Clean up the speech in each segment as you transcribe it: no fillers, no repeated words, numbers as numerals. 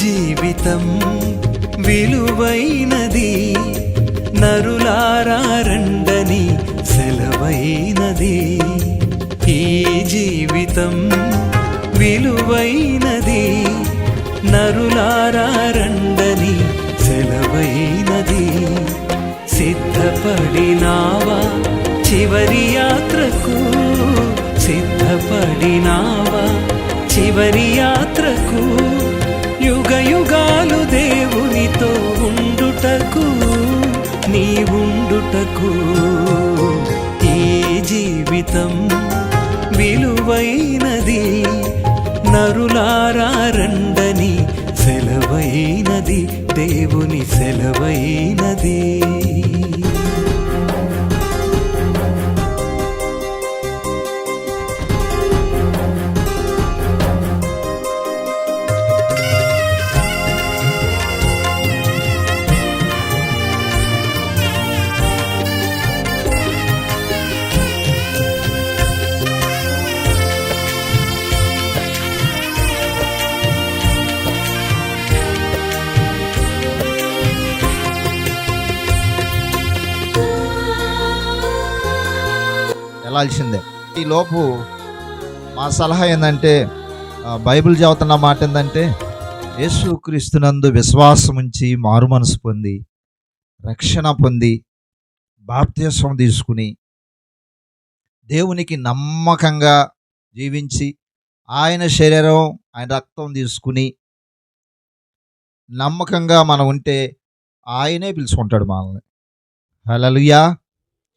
జీవితం విలువైనది, నరులారా రండని సెలవైనది. ఈ జీవితం విలువైనది, నరులారా రండని సెలవైనది. సిద్ధపడినావా చివరి యాత్రకు, సిద్ధపడినావా చివరి యాత్రకు, యుగ యుగాలు దేవునితో ఉండుటకు, నీవుండుటకు. ఈ జీవితం విలువైనది, నరులారా రండని సెలవైనది, దేవుని సెలవైనది. వెళ్ళాల్సిందే. ఈ లోపు మా సలహా ఏంటంటే, బైబిల్ చదువుతున్న మాట ఏంటంటే, యేసుక్రీస్తునందు విశ్వాసం ఉంచి మారు మనసు పొంది రక్షణ పొంది బాప్తిస్మం తీసుకుని దేవునికి నమ్మకంగా జీవించి ఆయన శరీరం ఆయన రక్తం తీసుకుని నమ్మకంగా మనం ఉంటే ఆయనే పిలుచుకుంటాడు మనల్ని. హల్లెలూయా.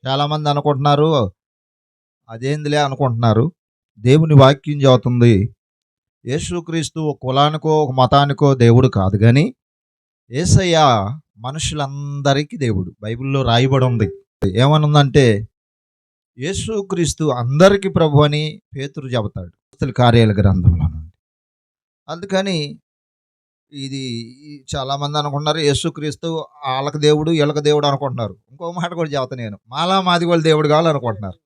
చాలామంది అనుకుంటున్నారు, అదేందిలే అనుకుంటున్నారు. దేవుని వాక్యం చెబుతుంది, యేసుక్రీస్తు ఒక కులానికో ఒక మతానికో దేవుడు కాదు, కానీ యేసయ్య మనుషులందరికీ దేవుడు. బైబిల్లో రాయబడి ఉంది. ఏమనుందంటే, యేసుక్రీస్తు అందరికీ ప్రభు అని పేతురు చెబుతాడు అపోస్తలుల కార్యాల గ్రంథంలో నుండి. అందుకని ఇది చాలామంది అనుకుంటున్నారు, యేసుక్రీస్తు వాళ్ళకి దేవుడు వీళ్ళకి దేవుడు అనుకుంటున్నారు. ఇంకో మాట కూడా చెబుతా నేను, మాలా మాదిగోళ్ళ దేవుడు కావాలనుకుంటున్నారు.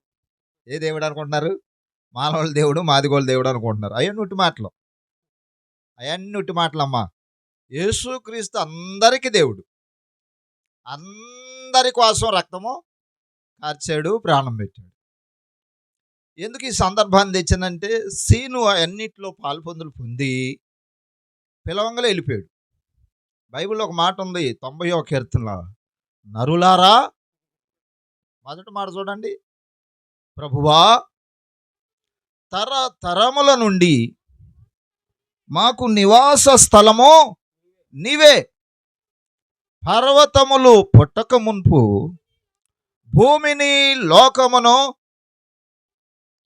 ఏ దేవుడు అనుకుంటున్నారు? మాలవాళ్ళ దేవుడు మాదిగోళ్ళ దేవుడు అనుకుంటున్నారు. అవన్నీ మాటలు, అవన్నీ మాటలమ్మా. యేసుక్రీస్తు అందరికీ దేవుడు, అందరి కోసం రక్తము కార్చాడు, ప్రాణం పెట్టాడు. ఎందుకు ఈ సందర్భాన్ని తెచ్చానంటే, సీను అన్నిట్లో పాల్పొందులు పొంది పిలవంగలే వెళ్ళిపోయాడు. బైబిల్లో ఒక మాట ఉంది, 90వ కీర్తనలో, నరులారా, మొదటి మాట చూడండి, ప్రభువా తరతరముల నుండి మాకు నివాస స్థలము నీవే. పర్వతములు పుట్టక మునుపు భూమిని లోకమును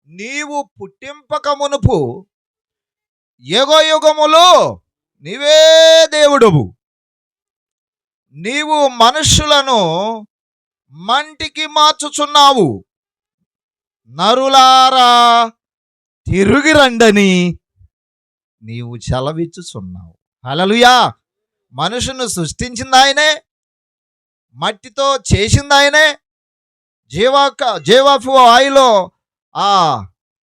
నీవు పుట్టింపక మునుపు యుగయుగములు నీవే దేవుడవు. నీవు మనుషులను మంటికి మార్చుచున్నావు, నరులారా తిరిగి రండని నీవు సెలవిచ్చుచున్నావు. హల్లెలూయా. మనుషును సృష్టించింది ఆయనే, మట్టితో చేసింది ఆయనే, జీవాపు ఆయిలో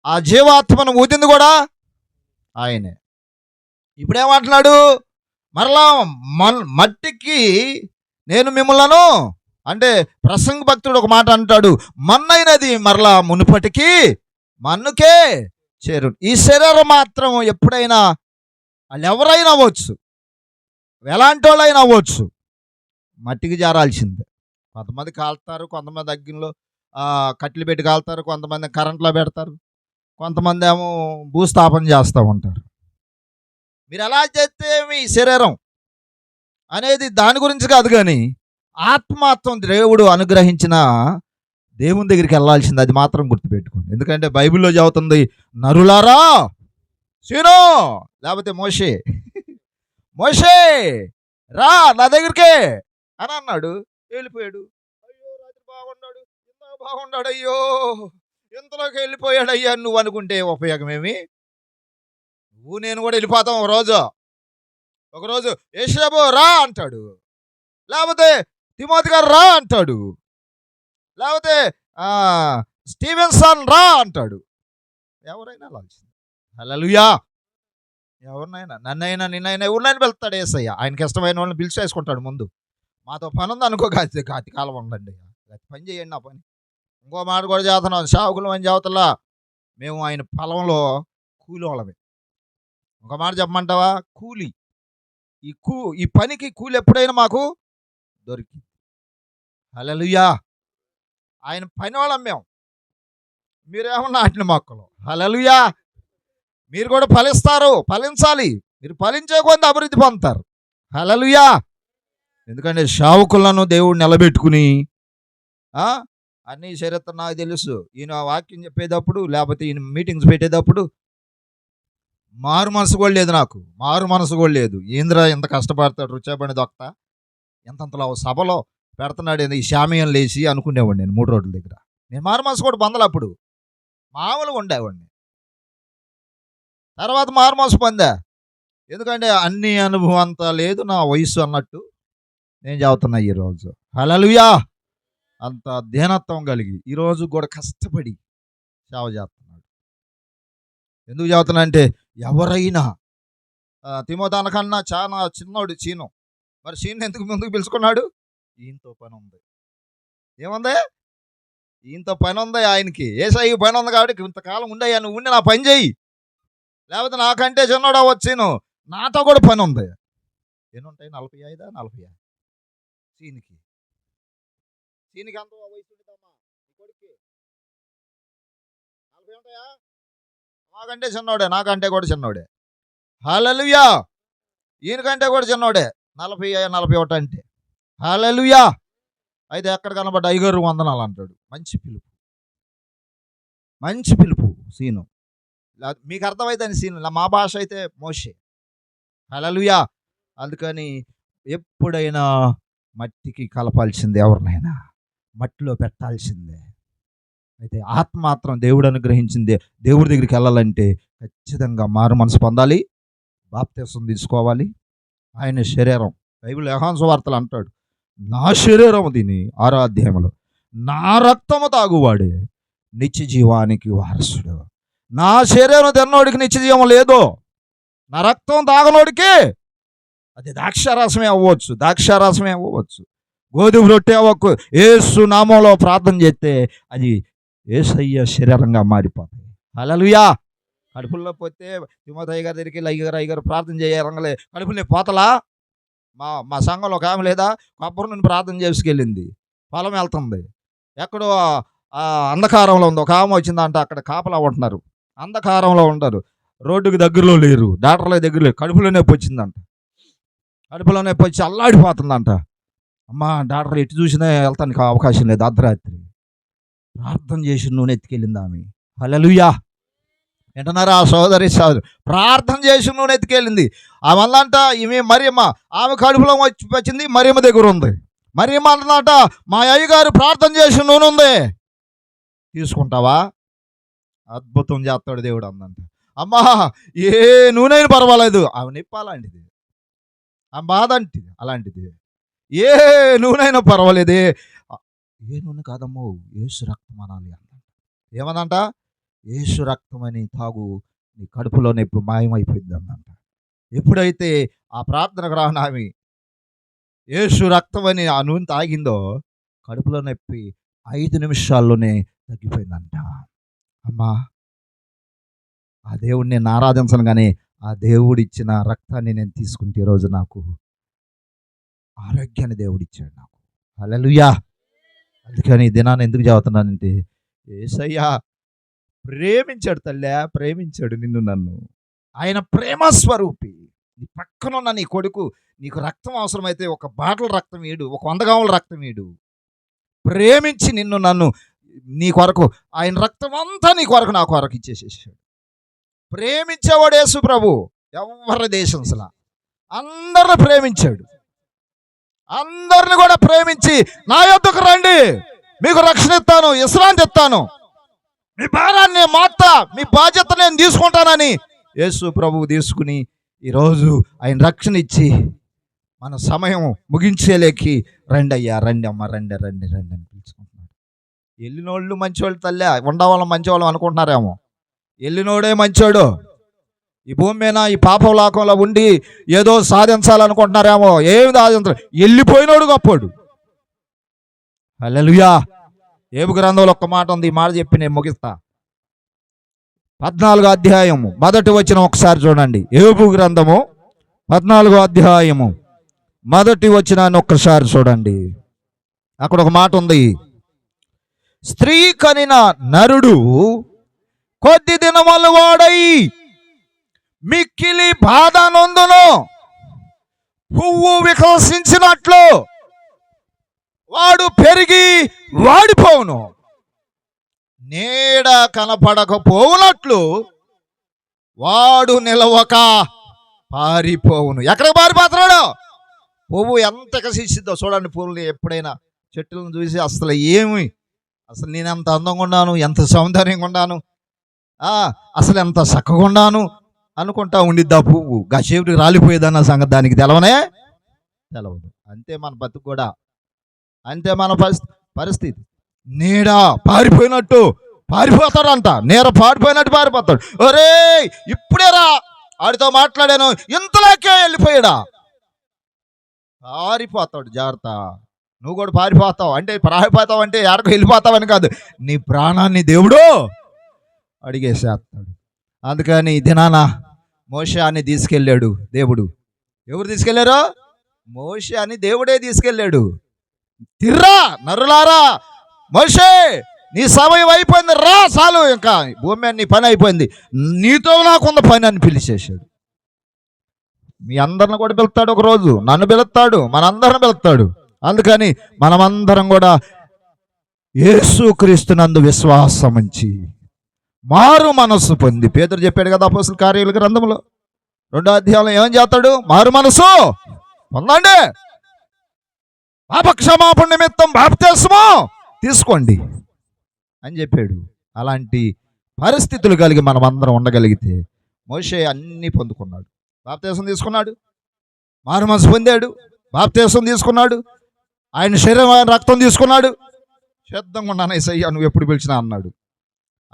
ఆ జీవాత్మను ఊదింది కూడా ఆయనే. ఇప్పుడేమంటున్నాడు, మరలా మట్టికి నేను మిమ్మలను, అంటే ప్రసంగ భక్తుడు ఒక మాట అంటాడు, మన్నైనది మరలా మునుపటికి మన్నుకే చేరు. ఈ శరీరం మాత్రం ఎప్పుడైనా వాళ్ళు ఎవరైనా అవ్వచ్చు, ఎలాంటి వాళ్ళైనా అవ్వచ్చు, మట్టికి జారాల్సిందే. కొంతమంది కాలుతారు, కొంతమంది అగ్నిలో కట్టెలు పెట్టి కాలుతారు, కొంతమంది కరెంట్లో పెడతారు, కొంతమంది ఏమో భూస్థాపన చేస్తూ ఉంటారు. మీరు ఎలా చేస్తే మీ శరీరం అనేది దాని గురించి కాదు, కానీ ఆత్మాత్మ దేవుడు అనుగ్రహించిన దేవుని దగ్గరికి వెళ్ళాల్సింది, అది మాత్రం గుర్తుపెట్టుకోండి. ఎందుకంటే బైబిల్లో చదువుతుంది, నరులారా, సీనో లేకపోతే మోషే, మోషే రా నా దగ్గరికే అని అన్నాడు, వెళ్ళిపోయాడు. అయ్యో రాత్రి బాగున్నాడు, ఇంత బాగున్నాడు, అయ్యో ఇంతలోకి వెళ్ళిపోయాడు అయ్యా నువ్వు అనుకుంటే ఉపయోగమేమి? నువ్వు నేను కూడా వెళ్ళిపోతాం. ఒకరోజు యేషేబు రా అంటాడు, లేకపోతే తిమోతి గారు రా అంటాడు, లేకపోతే స్టీవెన్సన్ రా అంటాడు. ఎవరైనా లాల్సింది. హల్లెలూయా. ఎవరినైనా, నన్నైనా నిన్నైనా ఎవరినైనా వెళ్తాడు యేసయ్య. ఆయనకి ఇష్టమైన వాళ్ళని పిలిచి వేసుకుంటాడు ముందు. మాతో పని ఉంది అనుకో, కాతి కాలం ఉండండి, పని చేయండి నా పని. ఇంకో మాట కూడా చేస్తున్నాం, సేవకులు అని చెబుతలా, మేము ఆయన పొలంలో కూలి వాళ్ళమే. ఒక మాట చెప్పమంటావా? కూలి. ఈ పనికి కూలి ఎప్పుడైనా మాకు దొరికింది. హల్లెలూయా. ఆయన పని వాళ్ళం మేము, మీరేమో నాటిన మొక్కలు. హల్లెలూయా. మీరు కూడా ఫలిస్తారు, ఫలించాలి. మీరు ఫలించే కొద్ది అభివృద్ధి పొందుతారు. హల్లెలూయా. ఎందుకంటే సేవకులను దేవుడు నిలబెట్టుకుని అన్ని చరిత్ర నాకు తెలుసు. ఈయన వాక్యం చెప్పేటప్పుడు, లేకపోతే ఈయన మీటింగ్స్ పెట్టేటప్పుడు మారు మనసు కూడా లేదు, నాకు మారు మనసు కూడా లేదు. ఏంద్రా ఇంత కష్టపడతాడు, రుచాపడి దొక్త ఎంతంతలో సభలో పెడుతున్నాడు ఈ శామీయం లేచి అనుకునేవాడిని నేను 3 రోడ్ల దగ్గర. నేను మారు మనసు కూడా పొందాలి. అప్పుడు మామూలుగా ఉండేవాడిని, తర్వాత మారు మనసు పొందా. ఎందుకంటే అన్ని అనుభవం అంతా లేదు, నా వయసు అన్నట్టు నేను చెబుతున్నా ఈరోజు. హల్లెలూయా. అంత దీనత్వం కలిగి ఈరోజు కూడా కష్టపడి సేవ చేస్తున్నాడు. ఎందుకు చెబుతున్నా అంటే, ఎవరైనా తిమోతి అనకన్నా చాలా చిన్నోడు చీను. మరి చీను ఎందుకు ముందుకు పిలుచుకున్నాడు? ఈయనతో పని ఉంది. ఏముంది? ఈయనతో పని ఉంది ఆయనకి. యేసయ్యకి పని ఉంది కాబట్టి ఇంతకాలం ఉండయ్యా, నువ్వు ఉండి నా పని చేయి, లేకపోతే నాకంటే చిన్నోడా వచ్చాను, నాతో కూడా పని ఉంది. ఎన్ని ఉంటాయి? 45 40 చీనికి. చీనికి అంత వయసు ఉంటుందమ్మా, కొడుక్కి 40 ఉంటాయా? నాకంటే చిన్నోడే, నాకంటే కూడా చిన్నోడే. హల్లెలూయా. ఈయనకంటే కూడా చిన్నోడే, 40 41 అంటే. హల్లెలూయా. అయితే ఎక్కడ కనబడ్డ అయ్యగారు వందనాలు అంటాడు. మంచి పిలుపు, మంచి పిలుపు సీను. మీకు అర్థమైతే సీను, మా భాష అయితే మోషే. హల్లెలూయా. అందుకని ఎప్పుడైనా మట్టికి కలపాల్సిందే, ఎవరినైనా మట్టిలో పెట్టాల్సిందే. అయితే ఆత్మ మాత్రం దేవుడు అనుగ్రహించిందే. దేవుడి దగ్గరికి వెళ్ళాలంటే ఖచ్చితంగా మారు మనసు పొందాలి, బాప్తిసం తీసుకోవాలి. ఆయన శరీరం, బైబిల్ యోహాను సువార్తలు అంటాడు, నా శరీరం దీని 6వ అధ్యాయంలో, నా రక్తము తాగువాడే నిత్య జీవానికి వారసుడు. నా శరీరం తిన్నోడికి నిత్య జీవం లేదు, నా రక్తం తాగనోడికి అది ద్రాక్షారసమే అవ్వచ్చు, ద్రాక్షారసమే అవ్వచ్చు, గోధుమ రొట్టె అవ్వకు. యేసు నామంలో ప్రార్థన చేస్తే అది యేసయ్య శరీరంగా మారిపోతాయి. హల్లెలూయా. కడుపుల్లో పోతే తిమోతి గారి దగ్గరికి అయ్యగారు ప్రార్థన చేయాలంగలే కడుపుని పోతలా. మా సంఘంలో ఒక ఆమె లేదా, కొబ్బరి నుండి ప్రార్థన చేసుకెళ్ళింది, పొలం వెళ్తుంది, ఎక్కడో అంధకారంలో ఉంది. ఒక ఆమె వచ్చిందంట, అక్కడ కాపలా ఉంటున్నారు, అంధకారంలో ఉంటారు, రోడ్డుకి దగ్గరలో లేరు, డాక్టర్ల దగ్గర లేరు, కడుపులో నొప్పి వచ్చిందంట. కడుపులో నొప్పి వచ్చి అల్లాడిపోతుందంట. అమ్మ డాక్టర్ ఎటు చూసినా వెళ్తానికి అవకాశం లేదు. అర్ధరాత్రి ప్రార్థన చేసి నూనె ఎత్తుకెళ్ళింది ఆమె. హల్లెలూయా. వింటున్నారా ఆ సోదరి ప్రార్థన చేసి నూనె ఎత్తుకెళ్ళింది. ఆమె అందంట, ఈమె మరియమ్మ, ఆమె కడుపులో వచ్చింది, మరియమ్మ దగ్గర ఉంది. మరియమ్మ అంటున్నట, మా అయ్యగారు ప్రార్థన చేసి నూనె ఉంది, తీసుకుంటావా? అద్భుతం చేస్తాడు దేవుడు అందంట. అమ్మా ఏ నూనె పర్వాలేదు, ఆమె నొప్పి అలాంటిది, ఆ బాధ అంటే అలాంటిది, ఏ నూనె పర్వాలేదే. ఏ నూనె కాదమ్మో, యేసు రక్తం అనాలి అన్నంట. ఏమనంట? యేసు రక్తం అని తాగు, నీ కడుపులో నొప్పి మాయమైపోయింది అన్నంట. ఎప్పుడైతే ఆ ప్రార్థనకు రాని ఆమె యేసు రక్తం అని ఆ నూనె తాగిందో, కడుపులో నొప్పి 5 నిమిషాల్లోనే తగ్గిపోయిందంట. అమ్మా ఆ దేవుడిని నేను ఆరాధించను, కానీ ఆ దేవుడిచ్చిన రక్తాన్ని నేను తీసుకుంటే ఈరోజు నాకు ఆరోగ్యాన్ని దేవుడిచ్చాడు నాకు. హల్లెలూయా. అందుకని ఈ దినాన్ని ఎందుకు చదువుతున్నానంటే, యేసయ్యా ప్రేమించాడు తల్లి, ప్రేమించాడు నిన్ను నన్ను. ఆయన ప్రేమ స్వరూపి. నీ పక్కనున్న నీ కొడుకు, నీకు రక్తం అవసరమైతే ఒక బాటల రక్తం వీడు, ఒక 100 గాముల రక్తం వీడు. ప్రేమించి నిన్ను నన్ను నీ కొరకు ఆయన రక్తం అంతా నీ కొరకు నా కొరకు ఇచ్చేసేసాడు. ప్రేమించేవాడు యేసు ప్రభు. ఎవరి దేశంసలా అందరిని ప్రేమించాడు. అందరిని కూడా ప్రేమించి నా యొద్దకు రండి, మీకు రక్షణ ఇస్తాను, విశ్రాంతి ఇస్తాను, మీ భారాన్ని మాత్తా, మీ బాధ్యత నేను తీసుకుంటానని యేసు ప్రభువు తీసుకుని ఈరోజు ఆయన రక్షణ ఇచ్చి మన సమయం ముగించేలేకి రండి అయ్యా, రండి అమ్మ, రండి రండి రండి అని పిలుచుకుంటున్నాడు. వెళ్ళినోళ్ళు మంచివాళ్ళు తల్లే, ఉండవాళ్ళం మంచివాళ్ళం అనుకుంటున్నారేమో. వెళ్ళినోడే మంచోడు. ఈ భూమి మీద ఈ పాప లోకంలో ఉండి ఏదో సాధించాలనుకుంటున్నారేమో. ఏమి సాధించాలి? వెళ్ళిపోయినోడు గొప్పోడు. హల్లెలూయా. ఏబు గ్రంథంలో ఒక్క మాట ఉంది, ఈ మాట చెప్పి నేను ముగిస్తా. 14వ అధ్యాయము మొదటి వచనం ఒకసారి చూడండి. ఏబు గ్రంథము 14వ అధ్యాయము మొదటి వచనాన్ని ఒక్కసారి చూడండి. అక్కడ ఒక మాట ఉంది, స్త్రీ కనిన నరుడు కొద్ది దినములు వాడై మిక్కిలి బాధ నొందును, పువ్వు వికసించినట్లు వాడు పెరిగి వాడిపోవును, నీడ కనపడకపోవునట్లు వాడు నిలవక పారిపోవును. ఎక్కడికి పారిపోతున్నాడు? పువ్వు ఎంత వికసిస్తుందో చూడండి. పువ్వులు ఎప్పుడైనా చెట్లను చూసి అసలు నేను ఎంత అందంగా ఉన్నాను, ఎంత సౌందర్యంగా ఉన్నాను, అసలు ఎంత చక్కగా ఉన్నాను అనుకుంటా ఉండిద్దా పువ్వు. గసేపుడికి రాలిపోయేదన్న సంగతి దానికి తెలవదు. అంతే మన బతుకు కూడా, అంతే మన పరిస్థితి. నీడ పారిపోయినట్టు పారిపోతాడంట. నీడ పారిపోయినట్టు పారిపోతాడు. ఒరే ఇప్పుడేరా ఆడితో మాట్లాడాను, ఇంతలోకే వెళ్ళిపోయాడా. పారిపోతాడు. జాగ్రత్త, నువ్వు కూడా పారిపోతావు. అంటే పారిపోతావు అంటే ఎక్కడికి వెళ్ళిపోతావని కాదు, నీ ప్రాణాన్ని దేవుడు అడిగేసేస్తాడు. అందుకని దినాన మోషేని తీసుకెళ్ళాడు దేవుడు. ఎవరు తీసుకెళ్లారు? మోషేని దేవుడే తీసుకెళ్ళాడు. తిర్రా నరులారా, మోషే నీ సమయం అయిపోయింది, రా చాలు, ఇంకా భూమి మీద నీ పని అయిపోయింది, నీతో నాకున్న పని అని పిలిచేశాడు. మీ అందరిని కూడా పిలుస్తాడు ఒకరోజు, నన్ను పిలుస్తాడు, మనందరిని పిలుస్తాడు. అందుకని మనమందరం కూడా యేసుక్రీస్తునందు విశ్వాసం ఉంచి మారు మనస్సు పొంది, పేతురు చెప్పాడు కదా అపోస్తలుల కార్యాల గ్రంథంలో 2వ అధ్యాయంలో ఏం చేస్తాడు? మారు మనస్సు పొందండి, పాపక్షమాపణ నిమిత్తం బాప్తిస్మం తీసుకోండి అని చెప్పాడు. అలాంటి పరిస్థితులు కలిగి మనం అందరం ఉండగలిగితే, మోషే అన్నీ పొందుకున్నాడు. బాప్తిస్మం తీసుకున్నాడు, మారు మనసు పొందాడు, బాప్తిస్మం తీసుకున్నాడు, ఆయన శరీరం రక్తం తీసుకున్నాడు. సిద్ధంగా ఉన్నాను యేసయ్యా నువ్వు ఎప్పుడు పిలిచినా అన్నాడు.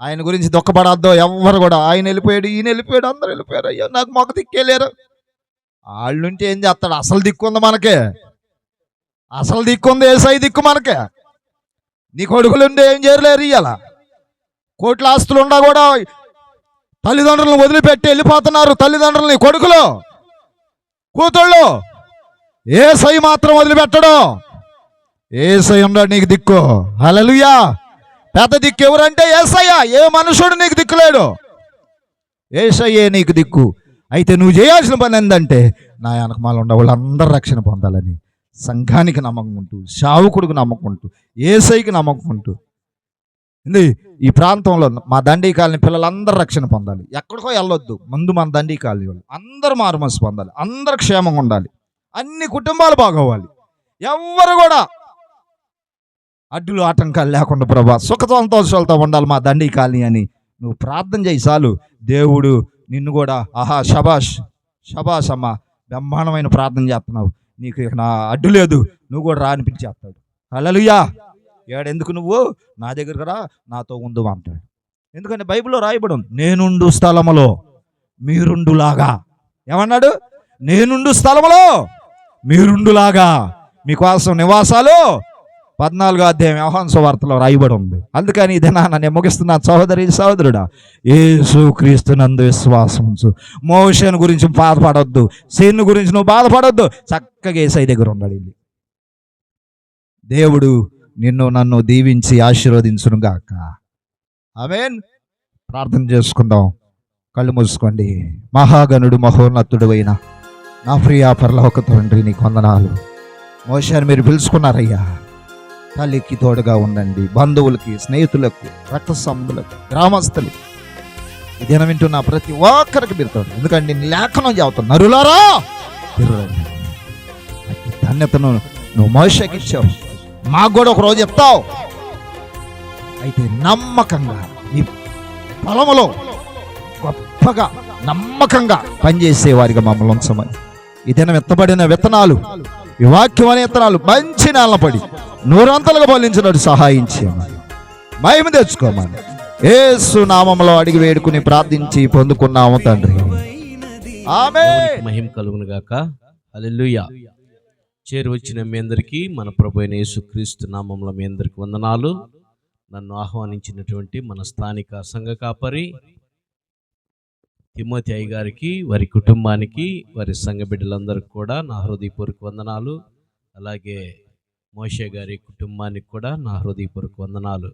ఆయన గురించి దుఃఖపడద్దో ఎవ్వరు కూడా. ఆయన వెళ్ళిపోయాడు, ఈయన వెళ్ళిపోయాడు, అందరూ వెళ్ళిపోయారు. అయ్యో నాకు మొక్క దిక్కేలేరు. వాళ్ళుంటే ఏం చేస్తాడు? అసలు దిక్కుంది మనకే, అసలు దిక్కుంది యేసయ్య దిక్కు మనకే. నీ కొడుకులుండే ఏం చేయలేరు. ఇయ్యాల కోట్ల ఆస్తులు ఉండా కూడా తల్లిదండ్రులను వదిలిపెట్టి వెళ్ళిపోతున్నారు. తల్లిదండ్రులని కొడుకులు కూతుళ్ళు. యేసయ్య మాత్రం వదిలిపెట్టడు. యేసయ్య ఉన్నాడు నీకు దిక్కు. హల్లెలూయా. పెద్ద దిక్కు ఎవరంటే యేసయ్య. ఏ మనుషుడు నీకు దిక్కులేడు, యేసయ్యే నీకు దిక్కు. అయితే నువ్వు చేయాల్సిన పని ఏంటంటే, నా వెనకమాల ఉన్న వాళ్ళందరూ రక్షణ పొందాలని సంఘానికి నమ్మకం ఉంటూ, సేవకుడికి నమ్మకం ఉంటూ, యేసయ్యకి నమ్మకం ఉంటూ, ఈ ప్రాంతంలో మా దండి కాలనీ పిల్లలందరూ రక్షణ పొందాలి. ఎక్కడికో వెళ్ళొద్దు, ముందు మన దండి కాలనీ వాళ్ళు అందరూ మారుమనసు పొందాలి, అందరు క్షేమంగా ఉండాలి, అన్ని కుటుంబాలు బాగోవాలి, ఎవ్వరు కూడా అడ్డులు ఆటంకాలు లేకుండా ప్రభా సుఖ సంతోషాలతో ఉండాలి మా దండి కాలనీ అని నువ్వు ప్రార్థన చేయి చాలు. దేవుడు నిన్ను కూడా ఆహా శబాష్ శబాష్ అమ్మ బ్రహ్మాండమైన ప్రార్థన చేస్తున్నావు, నీకు నా అడ్డు లేదు, నువ్వు కూడా రా అని పిలిచేస్తాడు. హల్లెలూయా. ఏడెందుకు నువ్వు నా దగ్గరకు రా, నాతో ఉండు అంటాడు. ఎందుకంటే బైబిల్లో రాయబడి ఉంది, నేనుండు స్థలములో మీరుండులాగా. ఏమన్నాడు? నేనుండు స్థలములో మీరుండులాగా మీకోసం నివాసాలు 14వ అధ్యాయం యోహాను సువార్తలో రాయబడి ఉంది. అందుకని ఇదేనా నేను ముగిస్తున్నా సహోదరి సహోదరుడా, యేసుక్రీస్తునందు విశ్వాసం ఉంచు. మోషేను గురించి బాధపడొద్దు, సేను గురించి నువ్వు బాధపడొద్దు, చక్కగా యేసయ్య దగ్గర ఉండాలి. దేవుడు నిన్ను నన్ను దీవించి ఆశీర్వదించును గాక. ఆమేన్. ప్రార్థన చేసుకుందాం. కళ్ళు మూసుకోండి. మహాగణుడు మహోన్నతుడు అయిన నా ప్రియ పరలోక తండ్రి నీకు వందనాలు. మోషేను మీరు పిలుచుకున్నారయ్యా, తల్లికి తోడుగా ఉండండి, బంధువులకి, స్నేహితులకు, రక్త సంబంధులకు, గ్రామస్తులకి, ఈ దినం వింటున్న ప్రతి ఒక్కరికి మీరు తోడు. ఎందుకంటే నేను లేఖనం చెబుతాను, నరులారా ధన్యతను నువ్వు మోషేకి ఇచ్చావు, మాకు కూడా ఒక రోజు చెప్తావు. అయితే నమ్మకంగా నీ పొలములో గొప్పగా నమ్మకంగా పనిచేసే వారిగా మమ్మల్ని ఉంచమని ఈ దినం ఎత్తబడిన విత్తనాలు, ఈ వాక్యం అనే విత్తనాలు మంచి నేల పడి నూరంతలుగా ఫలించినట్టు సహాయం చేయమని, మహిమ తెచ్చుకోమని యేసు నామములో అడిగి వేడుకుని ప్రార్థించి పొందుకున్నాము తండ్రి. ఆమేన్. మహిమ కలుగును గాక. హల్లెలూయా. చేరి వచ్చిన మీ అందరికీ మన ప్రభు అయిన యేసుక్రీస్తు నామములో మీ అందరికి వందనాలు. నన్ను ఆహ్వానించినటువంటి మన స్థానిక సంఘ కాపరి తిమోతి అయ్య గారికి, వారి కుటుంబానికి, వారి సంఘ బిడ్డలందరికీ కూడా నా హృదయపూర్వక వందనాలు. అలాగే మోషే గారి కుటుంబానికి కూడా నా హృదయపూర్వక వందనాలు.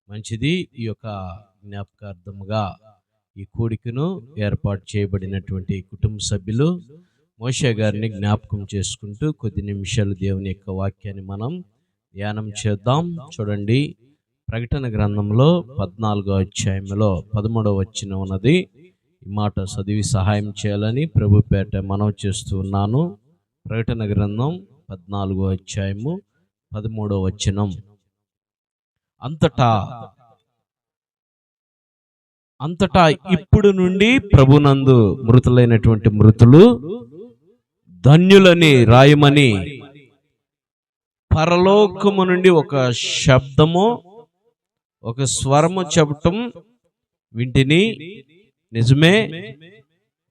మంచిది. ఈ యొక్క జ్ఞాపకార్థముగా ఈ కూడికను ఏర్పాటు చేయబడినటువంటి కుటుంబ సభ్యులు మోషే గారిని జ్ఞాపకం చేసుకుంటూ కొద్ది నిమిషాలు దేవుని యొక్క వాక్యాన్ని మనం ధ్యానం చేద్దాం. చూడండి, ప్రకటన గ్రంథంలో 14వ అధ్యాయంలో 13వ వచనం ఉన్నది. ఈ మాట చదివి సహాయం చేయాలని ప్రభు పేట మనవి చేస్తూ ఉన్నాను. ప్రకటన గ్రంథం 14వ అధ్యాయము 13వ వచనం. అంతటా ఇప్పుడు నుండి ప్రభునందు మృతులైనటువంటి మృతులు ధన్యులని రాయమని పరలోకము నుండి ఒక శబ్దము, ఒక స్వరము చెప్పటం వింటిని. నిజమే,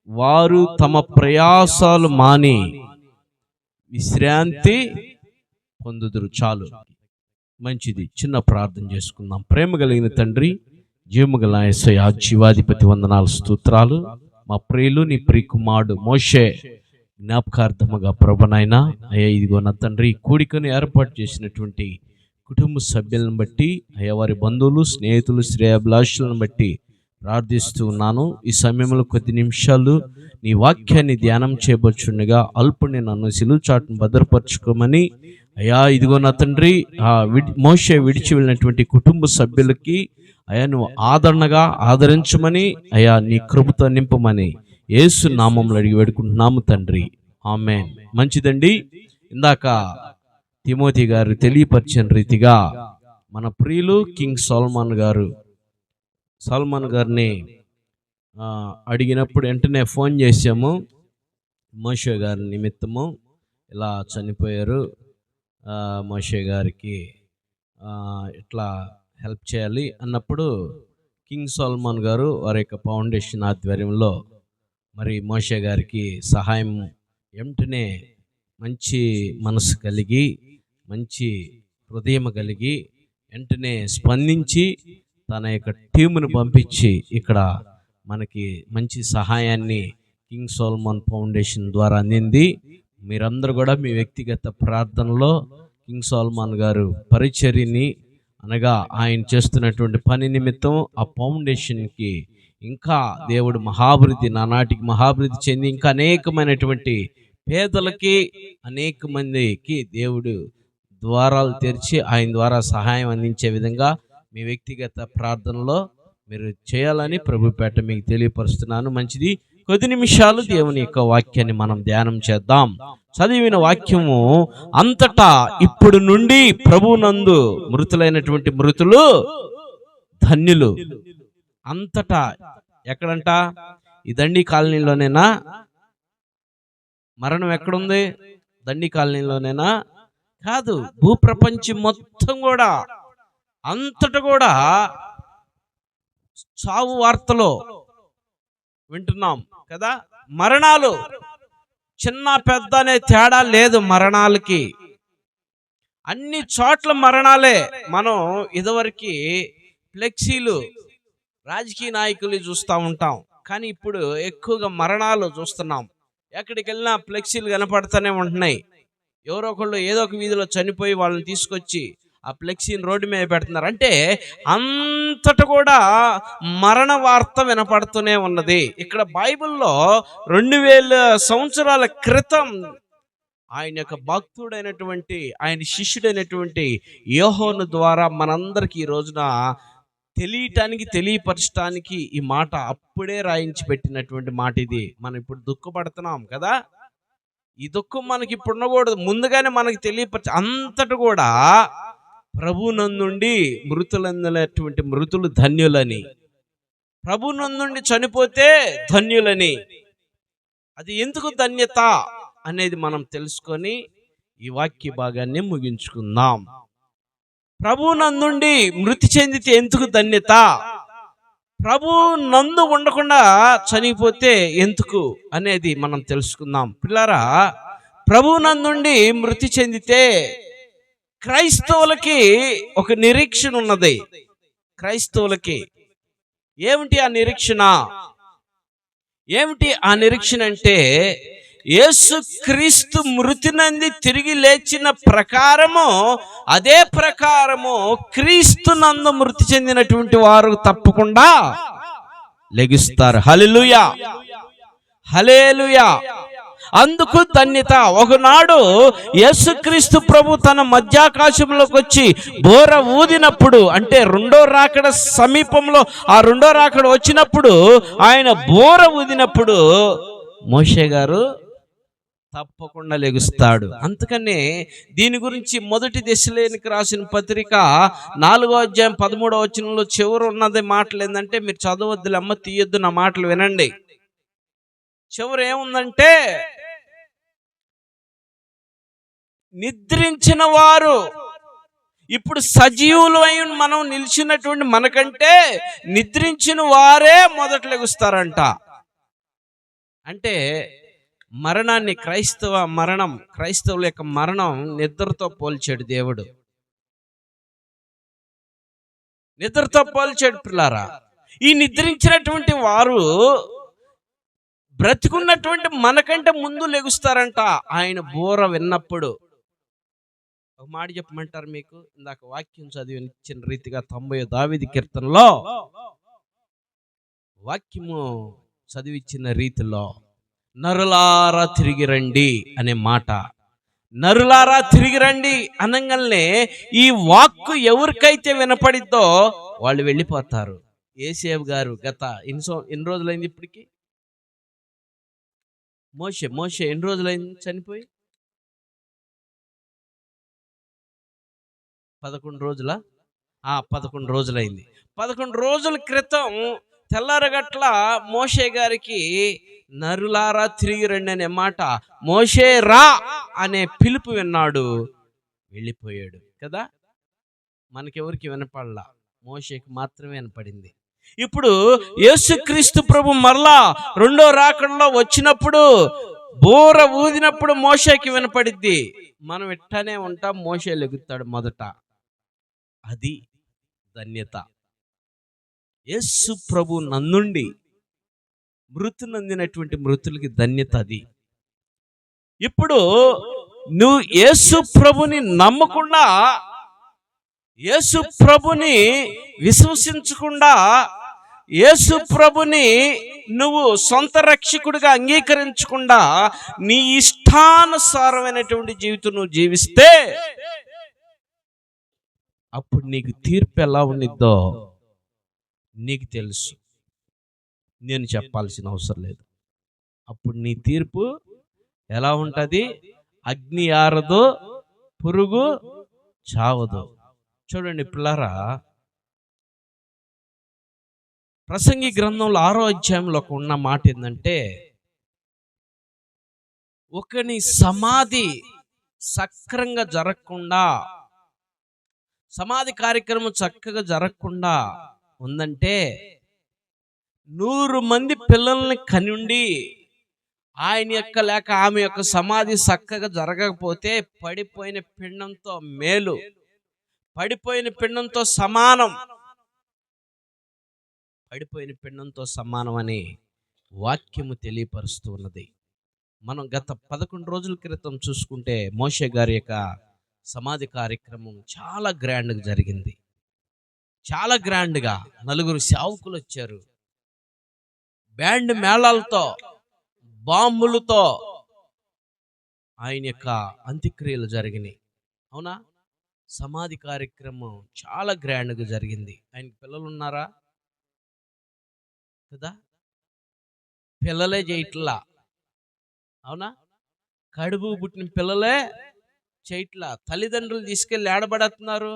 వారు తమ ప్రయాసాలు మాని విశ్రాంతి పొందుదురు. చాలు, మంచిది. చిన్న ప్రార్థన చేసుకుందాం. ప్రేమ కలిగిన తండ్రి, జీవము గల యేసయ్యా, జీవాధిపతి వందనాలు, స్తోత్రాలు. మా ప్రియులు నీ ప్రియకుమారుడు మోషే జ్ఞాపకార్థముగా ప్రభునైనా అయ్యా, ఇదిగో నా తండ్రి, కూడికను ఏర్పాటు చేసినటువంటి కుటుంబ సభ్యులను బట్టి, అయ్యా వారి బంధువులు, స్నేహితులు, శ్రేయాభిలాషులను బట్టి ప్రార్థిస్తూ ఉన్నాను. ఈ సమయంలో కొద్ది నిమిషాలు నీ వాక్యాన్ని ధ్యానం చేయబోచుండగా అల్పుని నన్ను సిలువ చాటును భద్రపరచుకోమని, అయ్యా ఇదిగో నా తండ్రి, మోషే విడిచి వెళ్ళినటువంటి కుటుంబ సభ్యులకి అయ్యా నువ్వు ఆదరణగా ఆదరించమని, అయ్యా నీ కృపతో నింపమని యేసు నామములో అడిగి వేడుకుంటున్నాము తండ్రి. ఆమేన్. మంచిదండి. ఇందాక తిమోతి గారు తెలియపరిచిన రీతిగా మన ప్రియులు కింగ్ సల్మాన్ గారిని అడిగినప్పుడు వెంటనే ఫోన్ చేసాము. మోషే గారి నిమిత్తము ఇలా చనిపోయారు, మోషే గారికి ఇట్లా హెల్ప్ చేయాలి అన్నప్పుడు కింగ్ సల్మాన్ గారు వారి యొక్క ఫౌండేషన్ ఆధ్వర్యంలో మరి మోషే గారికి సహాయం వెంటనే మంచి మనసు కలిగి, మంచి హృదయం కలిగి వెంటనే స్పందించి తన యొక్క టీమును పంపించి ఇక్కడ మనకి మంచి సహాయాన్ని కింగ్ సల్మాన్ ఫౌండేషన్ ద్వారా అందింది. మీరందరూ కూడా మీ వ్యక్తిగత ప్రార్థనలో కింగ్ సల్మాన్ గారు పరిచర్యని, అనగా ఆయన చేస్తున్నటువంటి పని నిమిత్తం ఆ ఫౌండేషన్కి ఇంకా దేవుడు నానాటికి మహాభివృద్ధి చెంది ఇంకా అనేకమైనటువంటి పేదలకి, అనేక మందికి దేవుడు ద్వారాలు తెరిచి ఆయన ద్వారా సహాయం అందించే విధంగా మీ వ్యక్తిగత ప్రార్థనలో మీరు చేయాలని ప్రభుపేట మీకు తెలియపరుస్తున్నాను. మంచిది. కొద్ది నిమిషాలు దేవుని యొక్క వాక్యాన్ని మనం ధ్యానం చేద్దాం. చదివిన వాక్యము, అంతటా ఇప్పుడు నుండి ప్రభునందు మృతులైనటువంటి మృతులు ధన్యులు. అంతటా ఎక్కడంట? ఈ దండి కాలనీలోనేనా? మరణం ఎక్కడుంది? దండి కాలనీలోనేనా? కాదు, భూప్రపంచం మొత్తం కూడా, అంతటా కూడా చావు వార్తలో వింటున్నాం కదా. మరణాలు చిన్న పెద్ద అనే తేడా లేదు. మరణాలకి అన్ని చోట్ల మరణాలే. మనం ఇదివరకు ఫ్లెక్సీలు రాజకీయ నాయకులు చూస్తూ ఉంటాం, కానీ ఇప్పుడు ఎక్కువగా మరణాలు చూస్తున్నాం. ఎక్కడికి వెళ్ళినా ఫ్లెక్సీలు కనపడుతూనే ఉంటున్నాయి. ఎవరో ఒకళ్ళు ఏదో ఒక వీధిలో చనిపోయి వాళ్ళని తీసుకొచ్చి ఆ ఫ్లెక్సీని రోడ్డు మీద పెడుతున్నారు. అంటే అంతటా కూడా మరణ వార్త వినపడుతూనే ఉన్నది. ఇక్కడ బైబిల్లో 2000 సంవత్సరాల క్రితం ఆయన యొక్క భక్తుడైనటువంటి, ఆయన శిష్యుడైనటువంటి యోహోను ద్వారా మనందరికీ ఈ రోజున తెలియపరచడానికి ఈ మాట అప్పుడే రాయించి పెట్టినటువంటి మాట ఇది. మనం ఇప్పుడు దుఃఖపడుతున్నాం కదా, ఈ దుఃఖం మనకి ఇప్పుడు ఉండకూడదు, ముందుగానే మనకి తెలియపరచ. అంతటా కూడా ప్రభునందుండి మృతులందునటువంటి మృతులు ధన్యులని, ప్రభునందుండి చనిపోతే ధన్యులని. అది ఎందుకు ధన్యత అనేది మనం తెలుసుకొని ఈ వాక్య భాగాన్ని ముగించుకుందాం. ప్రభు నందుండి మృతి చెందితే ఎందుకు ధన్యత? ప్రభు నందు ఉండకుండా చనిపోతే ఎందుకు అనేది మనం తెలుసుకుందాం. పిల్లరా, ప్రభు నందుండి మృతి చెందితే క్రైస్తవులకి ఒక నిరీక్షణ ఉన్నది. క్రైస్తవులకి ఏమిటి ఆ నిరీక్షణ? ఏమిటి ఆ నిరీక్షణ అంటే, యేసుక్రీస్తు మృతి నంది తిరిగి లేచిన ప్రకారము, అదే ప్రకారము క్రీస్తు నందు మృతి చెందినటువంటి వారు తప్పకుండా లెగుస్తారు. హల్లెలూయా, హల్లెలూయా. అందుకు ధన్యత. ఒకనాడు యేసుక్రీస్తు ప్రభు తన మధ్యాకాశంలోకి వచ్చి బోర ఊదినప్పుడు, అంటే రెండో రాకడ సమీపంలో ఆ రెండో రాకడ వచ్చినప్పుడు, ఆయన బోర ఊదినప్పుడు మోషే గారు తప్పకుండా లెగుస్తాడు. అందుకనే దీని గురించి మొదటి దశలోనికి రాసిన పత్రిక 4వ అధ్యాయం 13వ వచనంలో చివరి ఉన్నది మాటలు ఏంటంటే, మీరు చదవద్దులే అమ్మ, తీయొద్దు, నా మాటలు వినండి. చివరి ఏముందంటే, నిద్రించిన వారు, ఇప్పుడు సజీవులు అయి మనం నిలిచినటువంటి మనకంటే నిద్రించిన వారే మొదట లెగుస్తారంట. అంటే మరణాన్ని, క్రైస్తవుల యొక్క మరణం నిద్రతో పోల్చాడు దేవుడు. నిద్రతో పోల్చాడు పిల్లారా. ఈ నిద్రించినటువంటి వారు బ్రతికున్నటువంటి మనకంటే ముందు లెగుస్తారంట ఆయన బోర విన్నప్పుడు. ఒక మాట చెప్పమంటారు మీకు? ఇందాక వాక్యం చదివించిన రీతిగా 90వ దావీదు కీర్తనలో వాక్యము చదివించిన రీతిలో నరులారా తిరిగి రండి అనే మాట, నరులారా తిరిగి రండి అనగానే ఈ వాక్కు ఎవరికైతే వినపడిద్దో వాళ్ళు వెళ్ళిపోతారు. యేసేపు గారు గత ఎన్ని రోజులైంది ఇప్పటికి? మోషే ఎన్ని రోజులైంది చనిపోయి? 11 రోజుల 11 రోజులైంది. 11 రోజుల క్రితం తెల్లారగట్ల మోషే గారికి నరులారా తిరిగి రండి అనే మాట, మోషే రా అనే పిలుపు విన్నాడు, వెళ్ళిపోయాడు కదా. మనకెవరికి వినపడలా, మోషేకి మాత్రమే వినపడింది. ఇప్పుడు యేసుక్రీస్తు ప్రభు మరలా రెండో రాకడలో వచ్చినప్పుడు బోర ఊదినప్పుడు మోషేకి వినపడిద్ది. మనం ఇట్టానే ఉంటాం, మోషే లెగుతాడు మొదట. అది ధన్యత. యేసు ప్రభు నందుండి మృతి నందినటువంటి మృతులకి ధన్యత అది. ఇప్పుడు నువ్వు యేసు ప్రభుని నమ్మకుండా, యేసు ప్రభుని విశ్వసించకుండా, యేసు ప్రభుని నువ్వు సొంత రక్షకుడిగా అంగీకరించకుండా నీ ఇష్టానుసారమైనటువంటి జీవితం నువ్వు జీవిస్తే అప్పుడు నీకు తీర్పు ఎలా ఉండిద్దో నీకు తెలుసు, నేను చెప్పాల్సిన అవసరం లేదు. అప్పుడు నీ తీర్పు ఎలా ఉంటుంది? అగ్ని ఆరదు, పురుగు చావదు. చూడండి పిల్లారా, ప్రసంగి గ్రంథంలో 6వ అధ్యాయంలో ఉన్న మాట ఏంటంటే, ఒకని సమాధి సక్రంగా జరగకుండా, సమాధి కార్యక్రమం చక్కగా జరగకుండా ఉందంటే 100 మంది పిల్లల్ని కనుండి ఆయన యొక్క లేక ఆమె యొక్క సమాధి చక్కగా జరగకపోతే పడిపోయిన పిండంతో మేలు, పడిపోయిన పిండంతో సమానం, పడిపోయిన పిండంతో సమానం అని వాక్యము తెలియపరుస్తూ ఉన్నది. మనం గత 11 రోజుల క్రితం చూసుకుంటే మోషే గారి యొక్క సమాధి కార్యక్రమం చాలా గ్రాండ్గా జరిగింది. చాలా గ్రాండ్గా 4 సేవకులు వచ్చారు, బ్యాండ్ మేళాలతో, బాంబులతో ఆయన యొక్క అంత్యక్రియలు జరిగినాయి. అవునా? సమాధి కార్యక్రమం చాలా గ్రాండ్గా జరిగింది. ఆయనకి పిల్లలు ఉన్నారా? కదా, పిల్లలే చేయట్లా. అవునా? కడుపు పుట్టిన పిల్లలే చేయట్లా. తల్లిదండ్రులు తీసుకెళ్ళి ఏడబడేస్తున్నారు,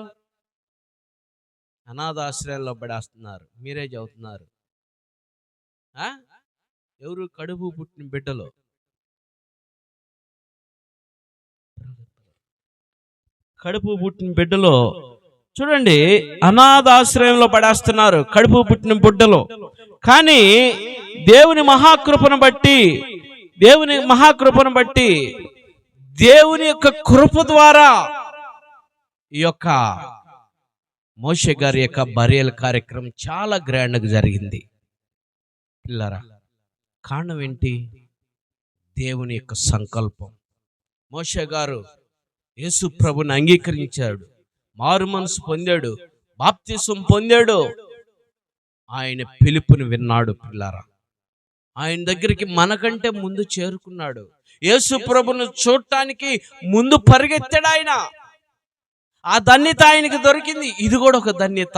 అనాథాశ్రయాల్లో పడేస్తున్నారు. మీరే చదువుతున్నారు. ఎవరు? కడుపు పుట్టిన బిడ్డలు. కడుపు పుట్టిన బిడ్డలో చూడండి, అనాథాశ్రయంలో పడేస్తున్నారు కడుపు పుట్టిన బిడ్డలో. కానీ దేవుని మహాకృపను బట్టి దేవుని యొక్క కృప ద్వారా ఈ యొక్క మోషే గారి యొక్క బరియల్ కార్యక్రమం చాలా గ్రాండ్గా జరిగింది. పిల్లరా, కారణం ఏంటి? దేవుని యొక్క సంకల్పం. మోషే గారు యేసు ప్రభుని అంగీకరించాడు, మారు మనసు పొందాడు, బాప్తిసం పొందాడు. ఆయన పిలుపుని విన్నాడు. పిల్లారా, ఆయన దగ్గరికి మనకంటే ముందు చేరుకున్నాడు. యేసు ప్రభును చూడటానికి ముందు పరిగెత్తాడు ఆయన. ఆ ధన్యత ఆయనకి దొరికింది. ఇది కూడా ఒక ధన్యత.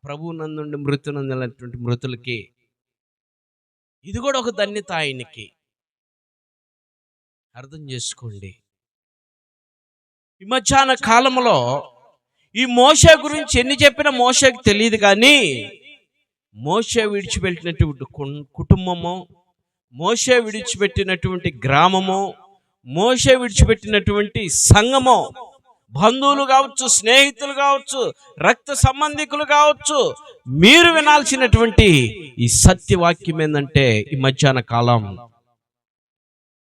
ప్రభు నందుండి మృతి నొందినటువంటి మృతులకి ఇది కూడా ఒక ధన్యత ఆయనకి. అర్థం చేసుకోండి. ఈ మధ్యాహ్న కాలంలో ఈ మోషే గురించి ఎన్ని చెప్పినా మోషేకి తెలియదు. కానీ మోషే విడిచిపెట్టినటువంటి కుటుంబము, మోషే విడిచిపెట్టినటువంటి గ్రామము, మోషే విడిచిపెట్టినటువంటి సంఘము, బంధువులు కావచ్చు, స్నేహితులు కావచ్చు, రక్త సంబంధికులు కావచ్చు, మీరు వినాల్సినటువంటి ఈ సత్యవాక్యం ఏంటంటే, ఈ మధ్యాహ్న కాలం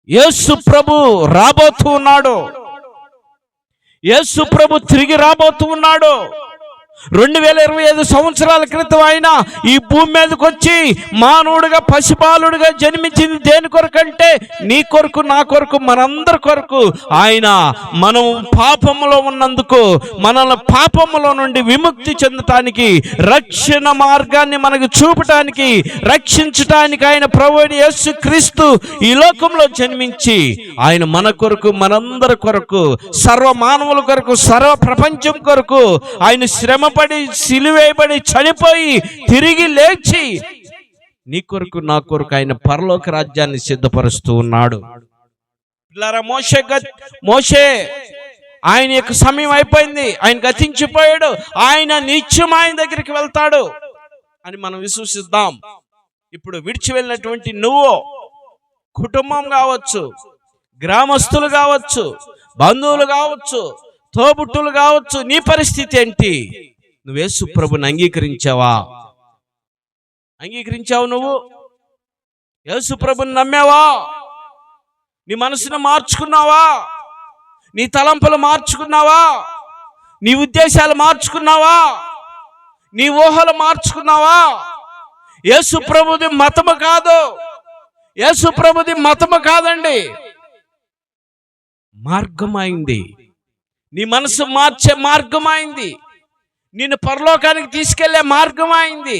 యేసు ప్రభు రాబోతూ ఉన్నాడు. యేసు ప్రభు తిరిగి రాబోతూ ఉన్నాడు. 2025 సంవత్సరాల క్రితం ఆయన ఈ భూమి మీదకి వచ్చి మానవుడిగా, పసిబాలుడిగా జన్మించింది దేని కొరకంటే, నీ కొరకు, నా కొరకు, మనందరి కొరకు. ఆయన మనం పాపములో ఉన్నందుకు, మనల్ని పాపములో నుండి విముక్తి చెందటానికి, రక్షణ మార్గాన్ని మనకు చూపటానికి, రక్షించటానికి ఆయన ప్రభువైన యేసు క్రీస్తు ఈ లోకంలో జన్మించి ఆయన మన కొరకు, మనందరి కొరకు, సర్వ మానవుల కొరకు, సర్వ ప్రపంచం కొరకు ఆయన శ్రమ పడి, సిలువేయబడి, చనిపోయి, తిరిగి లేచి నీ కొరకు, నా కొరకు ఆయన పరలోక రాజ్యాన్ని సిద్ధపరుస్తూ ఉన్నాడు. పిల్లరా, మోషే ఆయన యొక్క సమయం అయిపోయింది, ఆయన గతించిపోయాడు. ఆయన నిత్యం ఆయన దగ్గరికి వెళ్తాడు అని మనం విశ్వసిద్దాం. ఇప్పుడు విడిచి వెళ్ళినటువంటి నువ్వు, కుటుంబం కావచ్చు, గ్రామస్తులు కావచ్చు, బంధువులు కావచ్చు, తోబుట్టులు కావచ్చు, నీ పరిస్థితి ఏంటి? నువ్వు యేసు ప్రభుని అంగీకరించావా? నువ్వు యేసు ప్రభుని నమ్మావా? నీ మనసును మార్చుకున్నావా? నీ తలంపులు మార్చుకున్నావా? నీ ఉద్దేశాలు మార్చుకున్నావా? నీ ఊహలు మార్చుకున్నావా? యేసు ప్రభుది మతము కాదు. యేసు ప్రభుది మతము కాదండి, మార్గమైంది. నీ మనసు మార్చే మార్గమైంది. నిన్ను పరలోకానికి తీసుకెళ్లే మార్గమైంది.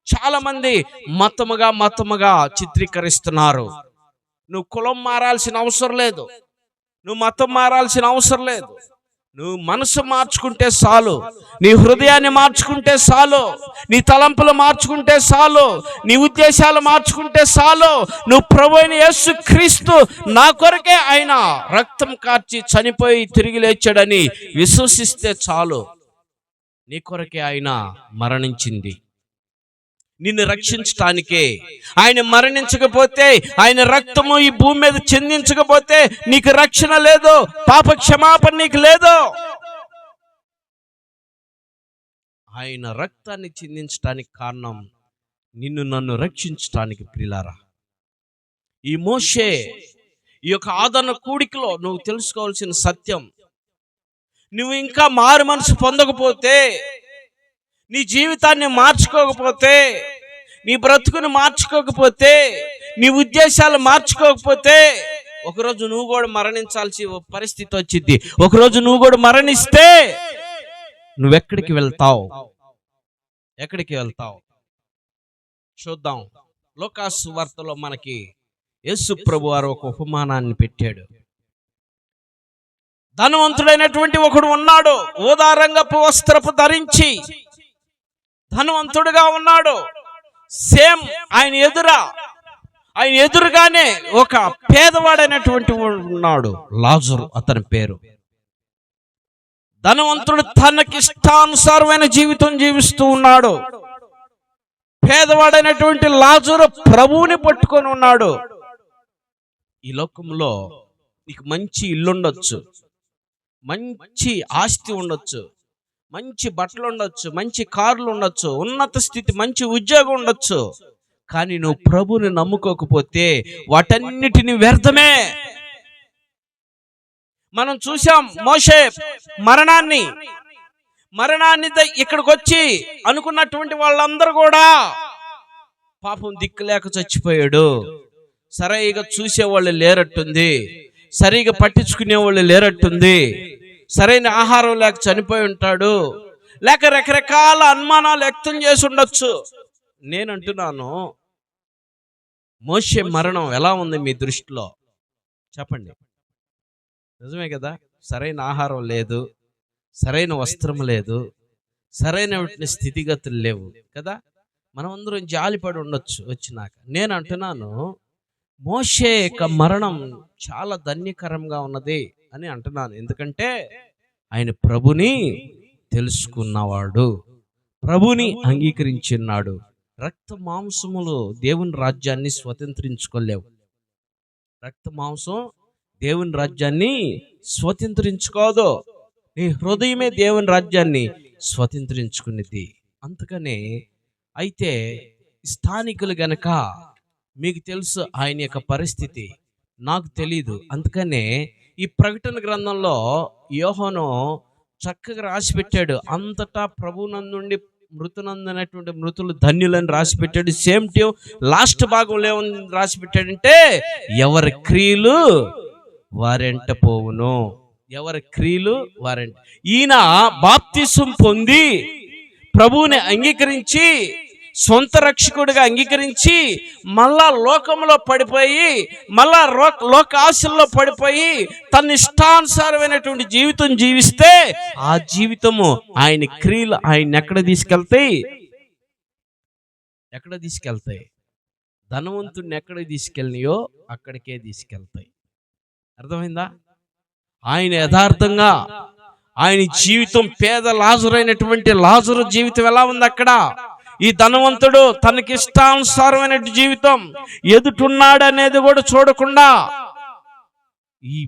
చాలా మంది మతముగా చిత్రీకరిస్తున్నారు. నువ్వు కులం మారాల్సిన అవసరం లేదు, నువ్వు మతం మారాల్సిన అవసరం లేదు. నువ్వు మనసు మార్చుకుంటే చాలు, నీ హృదయాన్ని మార్చుకుంటే చాలు, నీ తలంపులు మార్చుకుంటే చాలు, నీ ఉద్దేశాలు మార్చుకుంటే చాలు. నువ్వు ప్రభువైన యేసు క్రీస్తు నా కొరకే ఆయన రక్తం కార్చి చనిపోయి తిరిగి లేచాడని విశ్వసిస్తే చాలు. నీ కొరకే ఆయన మరణించింది, నిన్ను రక్షించటానికే. ఆయన మరణించకపోతే, ఆయన రక్తము ఈ భూమి మీద చెందించకపోతే నీకు రక్షణ లేదు, పాప క్షమాపణ నీకు లేదు. ఆయన రక్తాన్ని చెందించటానికి కారణం నిన్ను, నన్ను రక్షించటానికి. ప్రియులారా, ఈ మోషే ఈ యొక్క ఆదరణ కూడికలో నువ్వు తెలుసుకోవాల్సిన సత్యం, నువ్వు ఇంకా మారు మనసు పొందకపోతే, నీ జీవితాన్ని మార్చుకోకపోతే, నీ బ్రతుకుని మార్చుకోకపోతే, నీ ఉద్దేశాలు మార్చుకోకపోతే, ఒకరోజు నువ్వు కూడా మరణించాల్సి పరిస్థితి వచ్చింది. ఒకరోజు నువ్వు కూడా మరణిస్తే నువ్వెక్కడికి వెళ్తావు? చూద్దాం. లోకాసు వార్తలో మనకి యేసు ప్రభు వారు ఒక ఉపమానాన్ని పెట్టాడు. ధనవంతుడైనటువంటి ఒకడు ఉన్నాడు, ఊదారంగపు వస్త్రపు ధరించి ధనవంతుడుగా ఉన్నాడు. సేమ్ ఆయన ఎదురుగానే ఒక పేదవాడైనటువంటి ఉన్నాడు, లాజరు అతని పేరు. ధనవంతుడు తనకిష్టానుసారమైన జీవితం జీవిస్తూ ఉన్నాడు. పేదవాడైనటువంటి లాజరు ప్రభువుని పట్టుకొని ఉన్నాడు. ఈ లోకంలో నీకు మంచి ఇల్లుండొచ్చు, మంచి ఆస్తి ఉండొచ్చు, మంచి బట్టలు ఉండొచ్చు, మంచి కార్లు ఉండొచ్చు, ఉన్నత స్థితి, మంచి ఉద్యోగం ఉండొచ్చు. కానీ నువ్వు ప్రభుని నమ్ముకోకపోతే వాటన్నిటిని వ్యర్థమే. మనం చూసాం మోషే మరణాన్ని ఇక్కడికి వచ్చి అనుకున్నటువంటి వాళ్ళందరూ కూడా పాపం దిక్కులేక చచ్చిపోయాడు. సరిగా చూసేవాళ్ళు లేరట్టుంది, సరిగా పట్టించుకునే వాళ్ళు లేరట్టుంది, సరైన ఆహారం లేక చనిపోయి ఉంటాడు, లేక రకరకాల అనుమానాలు వ్యక్తం చేసి ఉండొచ్చు. నేనంటున్నాను, మోషే మరణం ఎలా ఉంది మీ దృష్టిలో చెప్పండి. నిజమే కదా? సరైన ఆహారం లేదు, సరైన వస్త్రం లేదు, సరైన స్థితిగతులు లేవు కదా. మనం అందరం జాలిపడి ఉండొచ్చు వచ్చినాక. నేను అంటున్నాను, మోషే యొక్క మరణం చాలా ధన్యకరంగా ఉన్నది అని అంటున్నాను. ఎందుకంటే ఆయన ప్రభుని తెలుసుకున్నవాడు, ప్రభుని అంగీకరించినాడు. రక్త మాంసములు దేవుని రాజ్యాన్ని స్వతంత్రించుకోలేవు. రక్త మాంసం దేవుని రాజ్యాన్ని స్వతంత్రించుకోదు. నీ హృదయమే దేవుని రాజ్యాన్ని స్వతంత్రించుకునేది. అందుకనే అయితే స్థానికులు గనక, మీకు తెలుసు ఆయన యొక్క పరిస్థితి, నాకు తెలీదు. అందుకనే ఈ ప్రకటన గ్రంథంలో యోహాను చక్కగా రాసి పెట్టాడు. అంతటా ప్రభునందుండి మృతునందనటువంటి మృతులు ధన్యులని రాసి పెట్టాడు. సేమ్ టు లాస్ట్ భాగంలో ఏమని రాసి పెట్టాడంటే, ఎవరి క్రియలు వారెంట పోవును, ఎవరి క్రియలు వారెంట. ఈయన బాప్తిసం పొంది ప్రభువుని అంగీకరించి, సొంత రక్షకుడిగా అంగీకరించి, మళ్ళా లోకంలో పడిపోయి, మళ్ళా లోక ఆశల్లో పడిపోయి తన ఇష్టానుసారమైనటువంటి జీవితం జీవిస్తే ఆ జీవితము ఆయన క్రియలు ఆయన ఎక్కడ తీసుకెళ్తాయి? ధనవంతుడిని ఎక్కడ తీసుకెళ్ళినాయో అక్కడికే తీసుకెళ్తాయి. అర్థమైందా? ఆయన యథార్థంగా ఆయన జీవితం, పేద లాజరు అయినటువంటి లాజరు జీవితం ఎలా ఉంది అక్కడ? ఈ ధనవంతుడు తనకి ఇష్టానుసారమైన జీవితం, ఎదుటున్నాడు అనేది కూడా చూడకుండా, ఈ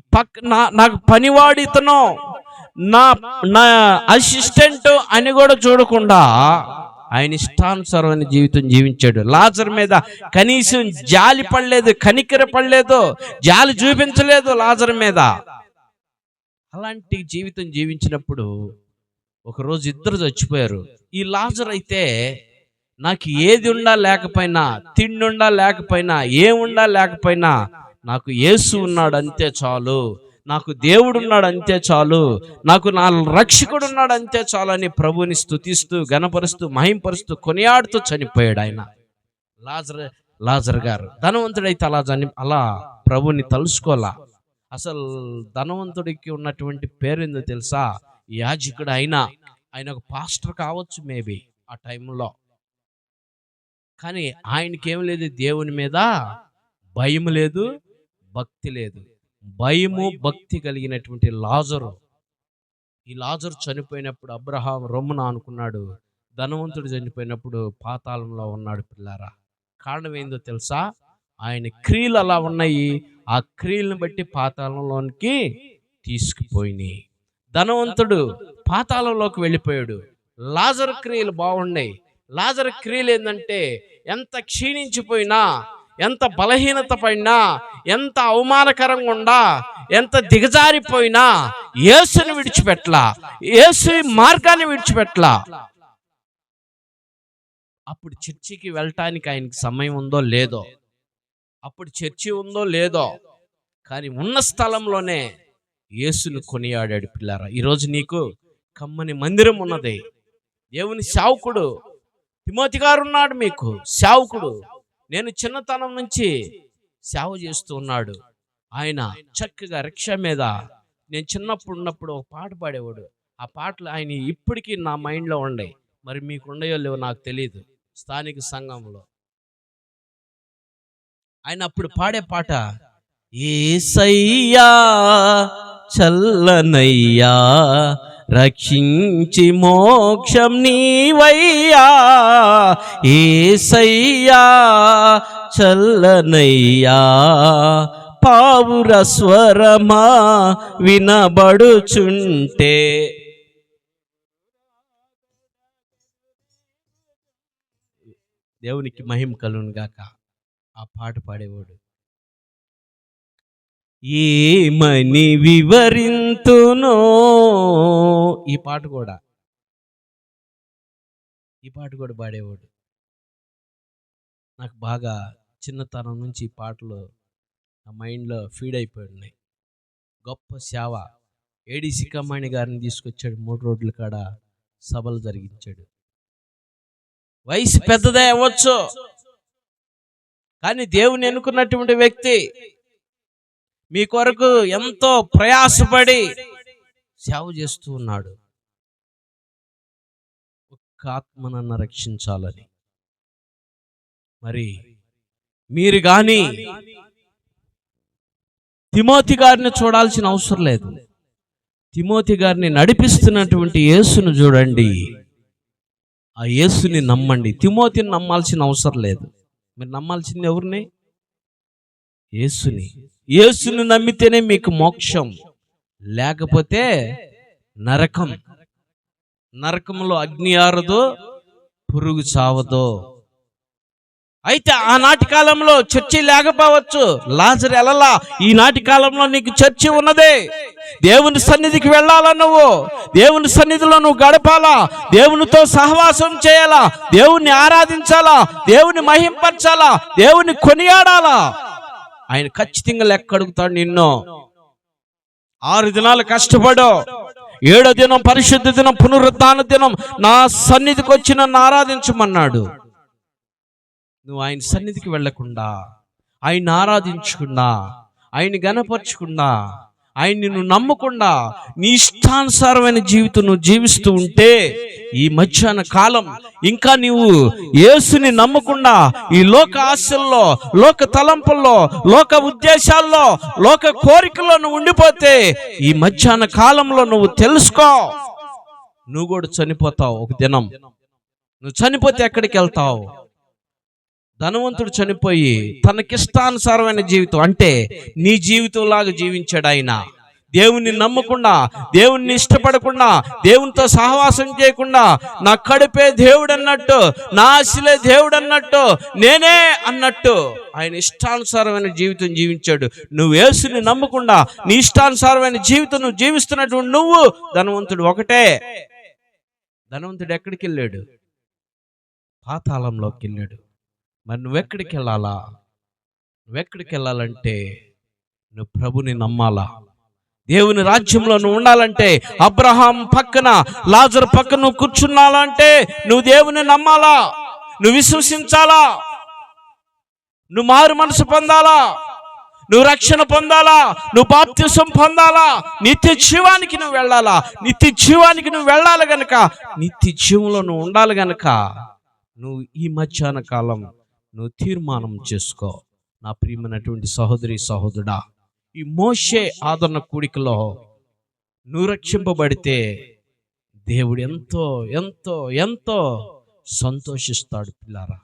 నాకు పనివాడు ఇతను, నా అసిస్టెంట్ అని కూడా చూడకుండా ఆయన ఇష్టానుసారమైన జీవితం జీవించాడు. లాజరు మీద కనీసం జాలి పడలేదు, కనికర పడలేదు, జాలి చూపించలేదు లాజరు మీద. అలాంటి జీవితం జీవించినప్పుడు ఒకరోజు ఇద్దరు చచ్చిపోయారు. ఈ లాజరు అయితే నాకు ఏది ఉండా లేకపోయినా, తిండి ఉండా లేకపోయినా, ఏముండా లేకపోయినా, నాకు యేసు ఉన్నాడు అంతే చాలు, నాకు దేవుడు ఉన్నాడు అంతే చాలు, నాకు నా రక్షకుడు ఉన్నాడు అంతే చాలు అని ప్రభువుని స్తుతిస్తూ, గణపరుస్తూ, మహింపరుస్తూ, కొనియాడుతూ చనిపోయాడు ఆయన లాజరు గారు. ధనవంతుడైతే అలా ప్రభువుని తలుసుకోవాలా. అసలు ధనవంతుడికి ఉన్నటువంటి పేరేందో తెలుసా? యాజకుడు. ఆయన ఒక పాస్టర్ కావచ్చు మేబీ ఆ టైంలో. కానీ ఆయనకేం లేదు, దేవుని మీద భయం లేదు, భక్తి లేదు. భయము భక్తి కలిగినటువంటి లాజరు. ఈ లాజరు చనిపోయినప్పుడు అబ్రహాం రొమ్మున అనుకున్నాడు, ధనవంతుడు చనిపోయినప్పుడు పాతాళంలో ఉన్నాడు. పిల్లారా, కారణం ఏందో తెలుసా? ఆయన క్రియలు అలా ఉన్నాయి. ఆ క్రియలను బట్టి పాతాళంలోనికి తీసుకుపోయినాయి. ధనవంతుడు పాతాళంలోకి వెళ్ళిపోయాడు. లాజరు క్రియలు బాగున్నాయి. లాజరు క్రియలు ఏంటంటే, ఎంత క్షీణించిపోయినా, ఎంత బలహీనత పడినా, ఎంత అవమానకరంగా ఉండా, ఎంత దిగజారిపోయినా యేసుని విడిచిపెట్టలా, యేసు మార్గాన్ని విడిచిపెట్టలా. అప్పుడు చర్చికి వెళ్ళటానికి ఆయనకి సమయం ఉందో లేదో, అప్పుడు చర్చి ఉందో లేదో, కానీ ఉన్న స్థలంలోనే యేసును కొనియాడాడు. పిల్లారా, ఈరోజు నీకు కమ్మని మందిరం ఉన్నది. దేవుని సేవకుడు తిమోతి గారు ఉన్నాడు, మీకు సేవకుడు. నేను చిన్నతనం నుంచి సేవ చేస్తూ ఉన్నాడు. ఆయన చక్కగా రిక్షా మీద, నేను చిన్నప్పుడు ఉన్నప్పుడు ఒక పాట పాడేవాడు. ఆ పాటలు ఆయన ఇప్పటికీ నా మైండ్లో ఉండే. మరి మీకు ఉండయో లేవో నాకు తెలియదు. స్థానిక సంఘంలో ఆయన అప్పుడు పాడే పాట, యేసయ్యా చల్లనయ్యా రక్షించి మోక్షం నీవయ్యా, యేసయ్యా చల్లనయ్యా పావుర స్వరమా వినబడుచుంటే. దేవునికి మహిమ కలుగును గాక. ఆ పాట పాడేవాడు. ఏమని వివరింతునో, ఈ పాట కూడా పాడేవాడు. నాకు బాగా చిన్నతనం నుంచి ఈ పాటలు నా మైండ్లో ఫీడ్ అయిపోయి ఉన్నాయి. గొప్ప సేవ. ఏడీసీ కమ్మాణి గారిని తీసుకొచ్చాడు, 3 రోడ్ల కాడ సభలు జరిగించాడు. వయసు పెద్దదే అవ్వచ్చు, కానీ దేవుని ఎన్నుకున్నటువంటి వ్యక్తి మీ కొరకు ఎంతో ప్రయాసపడి సేవ చేస్తూ ఉన్నాడు, ఒక్క ఆత్మనన్న రక్షించాలని. మరి మీరు కానీ తిమోతి గారిని చూడాల్సిన అవసరం లేదు. తిమోతి గారిని నడిపిస్తున్నటువంటి యేసును చూడండి, ఆ యేసుని నమ్మండి. తిమోతిని నమ్మాల్సిన అవసరం లేదు. మీరు నమ్మాల్సింది ఎవరిని? యేసుని. యేసుని నమ్మితేనే మీకు మోక్షం, లేకపోతే నరకం. నరకంలో అగ్ని ఆరదో, పురుగు చావదో. అయితే ఆనాటి కాలంలో చర్చి లేకపోవచ్చు, లాజరు ఎలలా. ఈనాటి కాలంలో నీకు చర్చి ఉన్నదే. దేవుని సన్నిధికి వెళ్ళాలా, నువ్వు దేవుని సన్నిధిలో నువ్వు గడపాలా, దేవునితో సహవాసం చేయాలా, దేవుణ్ణి ఆరాధించాలా, దేవుని మహింపరచాలా, దేవుని కొనియాడాలా. ఆయన ఖచ్చితంగా లెక్క అడుగుతాడు నిన్ను. 6 దినాలు కష్టపడు, 7వ దినం పరిశుద్ధ దినం, పునరుద్ధాన దినం నా సన్నిధికి వచ్చి నన్ను ఆరాధించమన్నాడు. నువ్వు ఆయన సన్నిధికి వెళ్లకుండా, ఆయన్ని ఆరాధించకుండా, ఆయన్ని గణపరచకుండా, ఆయన్ని నువ్వు నమ్మకుండా నీ ఇష్టానుసారమైన జీవితం నువ్వు జీవిస్తూ ఉంటే, ఈ మధ్యాహ్న కాలం ఇంకా నీవు యేసుని నమ్మకుండా ఈ లోక ఆశల్లో, లోక తలంపుల్లో, లోక ఉద్దేశాల్లో, లోక కోరికల్లో నువ్వు ఉండిపోతే, ఈ మధ్యాహ్న కాలంలో నువ్వు తెలుసుకో, నువ్వు కూడా చనిపోతావు ఒక దినం. నువ్వు చనిపోతే ఎక్కడికి వెళ్తావు? ధనవంతుడు చనిపోయి తనకిష్టానుసారమైన జీవితం, అంటే నీ జీవితంలాగా జీవించాడు ఆయన. దేవుణ్ణి నమ్మకుండా, దేవుణ్ణి ఇష్టపడకుండా, దేవునితో సహవాసం చేయకుండా, నా కడుపే దేవుడు అన్నట్టు, నా ఆశలే దేవుడు అన్నట్టు, నేనే అన్నట్టు ఆయన ఇష్టానుసారమైన జీవితం జీవించాడు. నువ్వు యేసుని నమ్మకుండా నీ ఇష్టానుసారమైన జీవితం నువ్వు జీవిస్తున్నటువంటి నువ్వు ధనవంతుడు ఒకటే. ధనవంతుడు ఎక్కడికి వెళ్ళాడు? పాతాళంలోకి వెళ్ళాడు. మరి నువ్వెక్కడికి వెళ్ళాలా? నువ్వెక్కడికి వెళ్ళాలంటే నువ్వు ప్రభుని నమ్మాలా. దేవుని రాజ్యంలో నువ్వు ఉండాలంటే, అబ్రహాం పక్కన లాజరు పక్కన నువ్వు కూర్చున్నాలంటే నువ్వు దేవుని నమ్మాలా, నువ్వు విశ్వసించాలా, నువ్వు మారు మనసు పొందాలా, నువ్వు రక్షణ పొందాలా, నువ్వు బాప్తిసం పొందాలా, నిత్య జీవానికి నువ్వు వెళ్ళాలా. నిత్య జీవానికి నువ్వు వెళ్ళాలి గనక, నిత్య జీవంలో నువ్వు ఉండాలి గనక, నువ్వు ఈ మధ్యాహ్న కాలం నువ్వు తీర్మానం చేసుకో. నా ప్రియమైనటువంటి సహోదరి సహోదరుడా, ఈ మోషే ఆదరణ కూడికలో నువ్వు రక్షింపబడితే దేవుడు ఎంతో ఎంతో ఎంతో సంతోషిస్తాడు. పిల్లారా,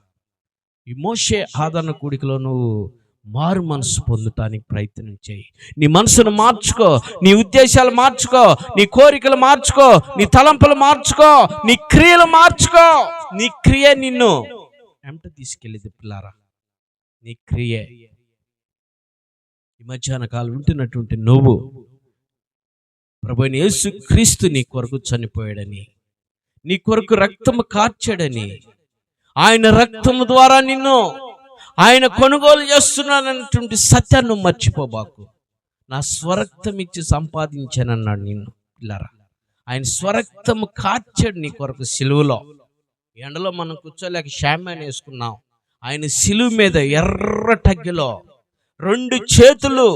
ఈ మోషే ఆదరణ కూడికలో నువ్వు మారు మనసు పొందటానికి ప్రయత్నం చేయి. నీ మనసును మార్చుకో, నీ ఉద్దేశాలు మార్చుకో, నీ కోరికలు మార్చుకో, నీ తలంపులు మార్చుకో, నీ క్రియలు మార్చుకో. నీ క్రియ నిన్ను ఎంట తీసుకెళ్ళేది పిల్లారా, నీ క్రియ. ఈ మధ్యాహ్న కాలం వింటున్నటువంటి నువ్వు ప్రభువైన యేసు క్రీస్తు నీ కొరకు చనిపోయాడని, నీ కొరకు రక్తము కార్చాడని, ఆయన రక్తము ద్వారా నిన్ను ఆయన కొనుగోలు చేస్తున్నానన్నటువంటి సత్యాన్ని నువ్వు మర్చిపోబాకు. నా స్వరక్తం ఇచ్చి సంపాదించానన్నాడు నిన్ను. పిల్లారా, ఆయన స్వరక్తము కార్చాడు నీ కొరకు సిలువలో. ఎండలో మనం కూర్చోలేక షామ్యాన్ వేసుకున్నాం. ఆయన సిలువ మీద ఎర్ర టగ్గిలో 2 చేతులు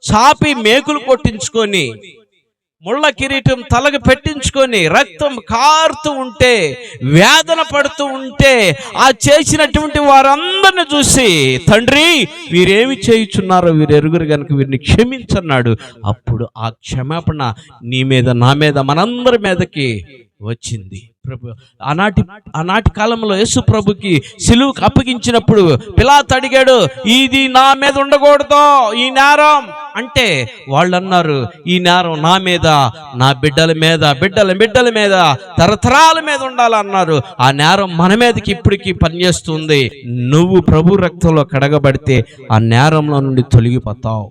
చాపి మేకులు కొట్టించుకొని, ముళ్ళ కిరీటం తలకు పెట్టించుకొని, రక్తం కారుతూ ఉంటే, వేదన పడుతూ ఉంటే, ఆ చేసినటువంటి వారందరిని చూసి, తండ్రి వీరేమి చేయుచున్నారో వీరు ఎరుగురు గనుక వీరిని క్షమించన్నాడు. అప్పుడు ఆ క్షమాపణ నీ మీద, నా మీద, మనందరి మీదకి వచ్చింది. ప్రభు ఆనాటి కాలంలో యేసు ప్రభుకి సిలువకు అప్పగించినప్పుడు పిలాతు అడిగాడు, ఇది నా మీద ఉండకూడదు ఈ నేరం అంటే, వాళ్ళు అన్నారు ఈ నేరం నా మీద, నా బిడ్డల మీద, బిడ్డల మీద, తరతరాల మీద ఉండాలన్నారు. ఆ నేరం మన మీదకి ఇప్పటికీ పనిచేస్తుంది. నువ్వు ప్రభు రక్తంలో కడగబడితే ఆ నేరంలో నుండి తొలగిపోతావు.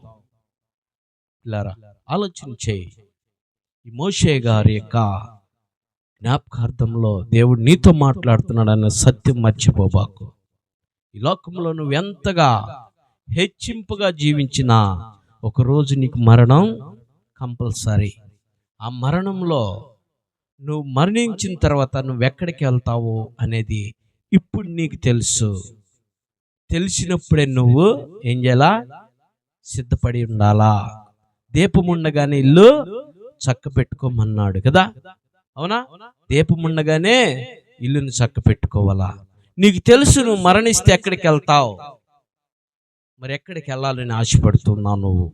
ఇలారా ఆలోచన చేయి. ఈ మోషే గారి యొక్క జ్ఞాపకార్థంలో దేవుడు నీతో మాట్లాడుతున్నాడన్న సత్యం మర్చిపోబాకు. ఈ లోకంలో నువ్వు ఎంతగా హెచ్చింపుగా జీవించినా ఒకరోజు నీకు మరణం కంపల్సరీ. ఆ మరణంలో నువ్వు మరణించిన తర్వాత నువ్వు ఎక్కడికి వెళ్తావు అనేది ఇప్పుడు నీకు తెలుసు. తెలిసినప్పుడే నువ్వు ఏం చేయాలా? సిద్ధపడి ఉండాలా. దీపం ఉండగానే ఇల్లు చక్క పెట్టుకోమన్నాడు కదా, అవునా? దీపం ఉండగానే ఇల్లుని చక్క పెట్టుకోవాలా. నీకు తెలుసు నువ్వు మరణిస్తే ఎక్కడికి వెళ్తావు. మరి ఎక్కడికి వెళ్ళాలని ఆశపడుతున్నావు? నువ్వు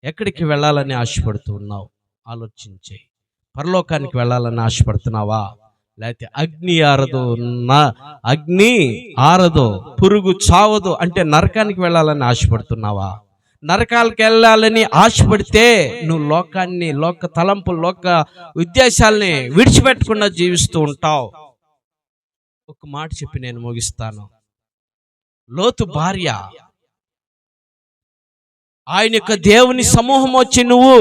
ఎక్కడికి వెళ్ళాలని ఆశపడుతున్నావు? ఆలోచించే. పరలోకానికి వెళ్ళాలని ఆశపడుతున్నావా? లేకపోతే అగ్ని ఆరదు, పురుగు చావదు అంటే నరకానికి వెళ్ళాలని ఆశపడుతున్నావా? నరకాలకు వెళ్ళాలని ఆశపడితే నువ్వు లోకాన్ని, లోక తలంపులు, లోక ఉద్దేశాలని విడిచిపెట్టకుండా జీవిస్తూ ఉంటావు. ఒక మాట చెప్పి నేను ముగిస్తాను. లోతు భార్య, ఆయన యొక్క దేవుని సమూహం వచ్చి నువ్వు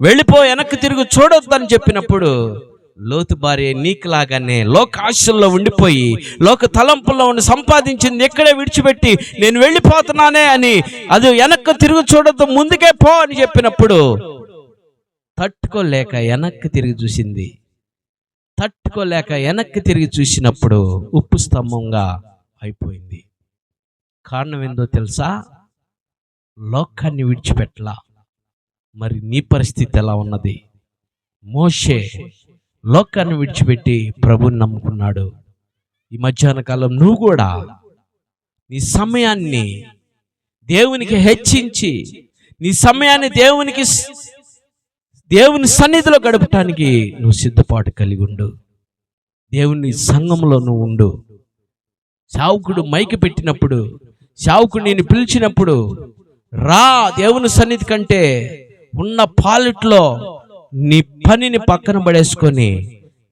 వెళ్ళిపో, వెనక్కి తిరిగి చూడొద్దని చెప్పినప్పుడు లోతు భార్య నీకులాగానే లోక ఆశల్లో ఉండిపోయి, లోక తలంపుల్లో ఉండి సంపాదించింది ఎక్కడే విడిచిపెట్టి నేను వెళ్ళిపోతున్నానే అని, అది వెనక్కి తిరిగి చూడొద్దు, ముందుకే పో అని చెప్పినప్పుడు తట్టుకోలేక వెనక్కి తిరిగి చూసింది. తట్టుకోలేక వెనక్కి తిరిగి చూసినప్పుడు ఉప్పు స్తంభంగా అయిపోయింది. కారణం ఏందో తెలుసా? లోకాన్ని విడిచిపెట్టలా. మరి నీ పరిస్థితి ఎలా ఉన్నది? మోషే లోకాన్ని విడిచిపెట్టి ప్రభుని నమ్ముకున్నాడు. ఈ మధ్యాహ్న కాలం నువ్వు కూడా నీ సమయాన్ని దేవునికి హెచ్చించి, నీ సమయాన్ని దేవుని సన్నిధిలో గడపటానికి నువ్వు సిద్ధపాటు కలిగి ఉండు. దేవుని సంఘంలో నువ్వు ఉండు. సేవకుడు మైకి పెట్టినప్పుడు, సేవకుడు నేను పిలిచినప్పుడు రా దేవుని సన్నిధి కంటే ఉన్న పాలిట్లో నీ పనిని పక్కన పడేసుకొని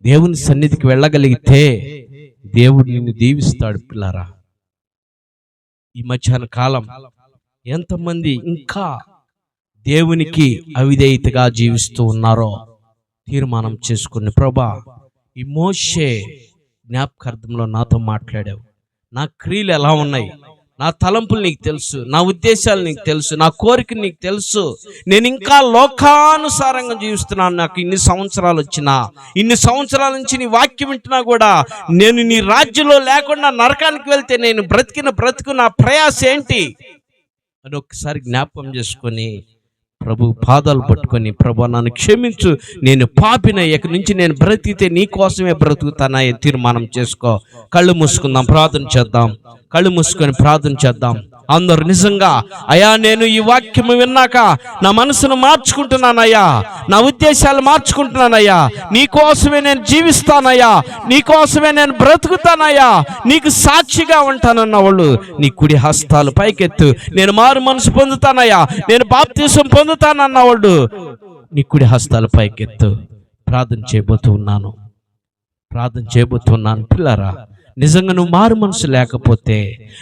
దేవుని సన్నిధికి వెళ్ళగలిగితే దేవుడు నిన్ను దీవిస్తాడు. పిల్లారా, ఈ మధ్యాహ్న కాలం ఎంతమంది ఇంకా దేవునికి అవిధేయతగా జీవిస్తూ ఉన్నారో తీర్మానం చేసుకుని, ప్రభా ఈ మోషే జ్ఞాపకార్థంలో నాతో మాట్లాడావు. నా క్రియలు ఎలా ఉన్నాయి, నా తలంపులు నీకు తెలుసు, నా ఉద్దేశాలు నీకు తెలుసు, నా కోరిక నీకు తెలుసు. నేను ఇంకా లోకానుసారంగా జీవిస్తున్నాను. నాకు ఇన్ని సంవత్సరాలు వచ్చినా, ఇన్ని సంవత్సరాల నుంచి నీ వాక్యం వింటున్నా కూడా నేను నీ రాజ్యంలో లేకుండా నరకానికి వెళ్తే నేను బ్రతుకు నా ప్రయాస ఏంటి అని ఒక్కసారి జ్ఞాపకం చేసుకొని ప్రభు పాదాలు పట్టుకొని, ప్రభు నన్ను క్షమించు, నేను పాపిన, ఇక్కడి నుంచి నేను బ్రతికితే నీ కోసమే బ్రతుకుతానా తీర్మానం చేసుకో. కళ్ళు మూసుకుందాం, ప్రార్థన చేద్దాం. కళ్ళు మూసుకొని ప్రార్థన చేద్దాం. అందరు నిజంగా, అయ్యా నేను ఈ వాక్యము విన్నాక నా మనసును మార్చుకుంటున్నానయ్యా, నా ఉద్దేశాలు మార్చుకుంటున్నానయ్యా, నీ కోసమే నేను జీవిస్తానయ్యా, నీ కోసమే నేను బ్రతుకుతానయ్యా, నీకు సాక్షిగా ఉంటానన్న వాళ్ళు నీ కుడి హస్తాలు పైకెత్తు. నేను మారు మనసు పొందుతానయ్యా, నేను బాప్తిసం పొందుతానన్న వాళ్ళు నీ కుడి హస్తాలు పైకెత్తు. ప్రార్థన చేయబోతున్నాను. పిల్లరా, నిజంగా నువ్వు మారు మనసు లేకపోతే,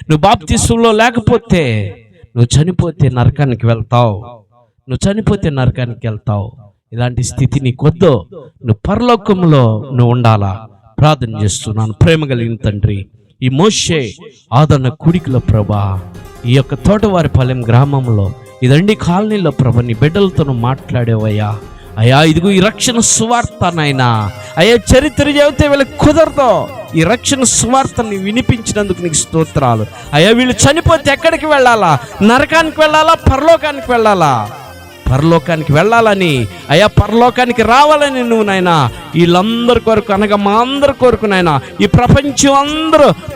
నువ్వు బాప్తిసంలో లేకపోతే, నువ్వు చనిపోతే నరకానికి వెళ్తావు. ఇలాంటి స్థితి నీకొద్దు. నువ్వు పరలోకంలో నువ్వు ఉండాలా. ప్రార్థన చేస్తున్నాను. ప్రేమ కలిగిన తండ్రి, ఈ మోషే ఆదరణ కుడికిలో ప్రభా, ఈ యొక్క తోటవారిపాలెం గ్రామంలో ఇదండి కాలనీలో ప్రభా నీ బిడ్డలతో నువ్వు మాట్లాడేవయ్యా. అయ్యా ఇదిగో ఈ రక్షణ సువార్త నాయనా, అయ్యా చరిత్ర చెబితే వీళ్ళకి కుదరదు. ఈ రక్షణ సువార్తని వినిపించినందుకు నీకు స్తోత్రాలు. అయ్యా వీళ్ళు చనిపోతే ఎక్కడికి వెళ్ళాలా? నరకానికి వెళ్ళాలా? పరలోకానికి వెళ్ళాలా? పరలోకానికి వెళ్ళాలని, అయ్యా పరలోకానికి రావాలని నువ్వు నాయనా వీళ్ళందరి కొరకు, అనగా మా అందరి కొరకు నాయనా, ఈ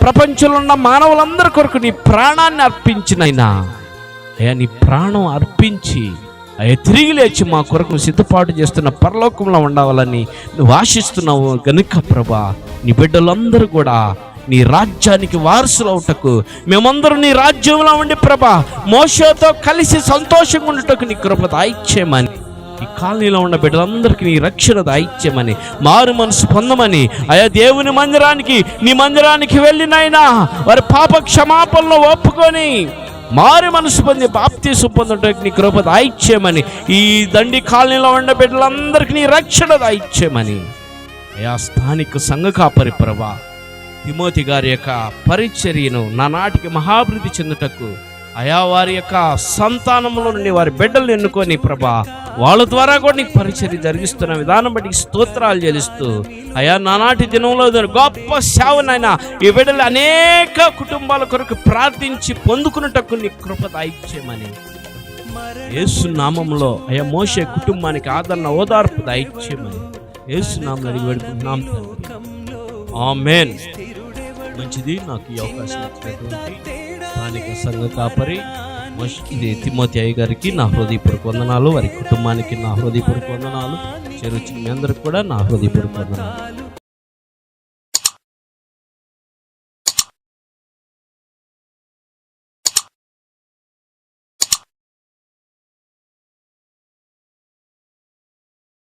ప్రపంచంలో ఉన్న మానవులందరి కొరకు నీ ప్రాణాన్ని అర్పించినైనా, అయ్యా నీ ప్రాణం అర్పించి అయ్యా తిరిగి లేచి మా కొరకు సిద్ధపాటు చేస్తున్న పరలోకంలో ఉండాలని నువ్వు ఆశిస్తున్నావు గనుక ప్రభా, నీ బిడ్డలందరూ కూడా నీ రాజ్యానికి వారసులవుటకు, మేమందరం నీ రాజ్యంలో ఉండి ప్రభా మోషేతో కలిసి సంతోషంగా ఉండటకు నీ కృప దయచేయమని, ఈ కాలనీలో ఉన్న బిడ్డలందరికీ నీ రక్షణ దయచేయమని, మారు మనసు పొందమని, అయా దేవుని మందిరానికి, నీ మందిరానికి వెళ్ళినైనా వారి పాప క్షమాపణలో ఒప్పుకొని మారు మనసు పొంది బాప్తీసు పొందడానికి నీ కృప దయచేయమని, ఈ దండి కాలనీలో ఉన్న బిడ్డలందరికీ నీ రక్షణ దయచేయమని, అయా స్థానిక సంఘ కాపరి ప్రభా తిమోతి గారి యొక్క పరిచర్యను నానాటికి మహాభివృద్ధి చెందుటకు, అయా వారి యొక్క సంతానంలో నుండి వారి బిడ్డలు ఎన్నుకొని ప్రభా వాళ్ళ ద్వారా కూడా నీకు పరిచర్య జరిగిస్తున్న విధానం బట్టి స్తోత్రాలు చెల్లిస్తూ, అయా నానాటి దినంలో గొప్ప సేవనైనా ఈ బిడ్డలు అనేక కుటుంబాల కొరకు ప్రార్థించి పొందుకున్నటకు నీ కృప దయచేయమని, యేసు నామంలో అయా మోషే కుటుంబానికి ఆదరణ ఓదార్పు దయచేయమని యేసు నామములో అడిగి వేడుకుంటున్నాం తండ్రి. ఆమేన్. మంచిది. నాకు ఈ అవకాశం ఇచ్చినటువంటి స్థానిక సంఘ కాపరి తిమోతి అయ్య గారికి నా హృదయపూర్వక వందనాలు, వారి కుటుంబానికి నా హృదయపూర్వక వందనాలు, చేరొచ్చిన మీ అందరికి కూడా నా హృదయపూర్వక వందనాలు.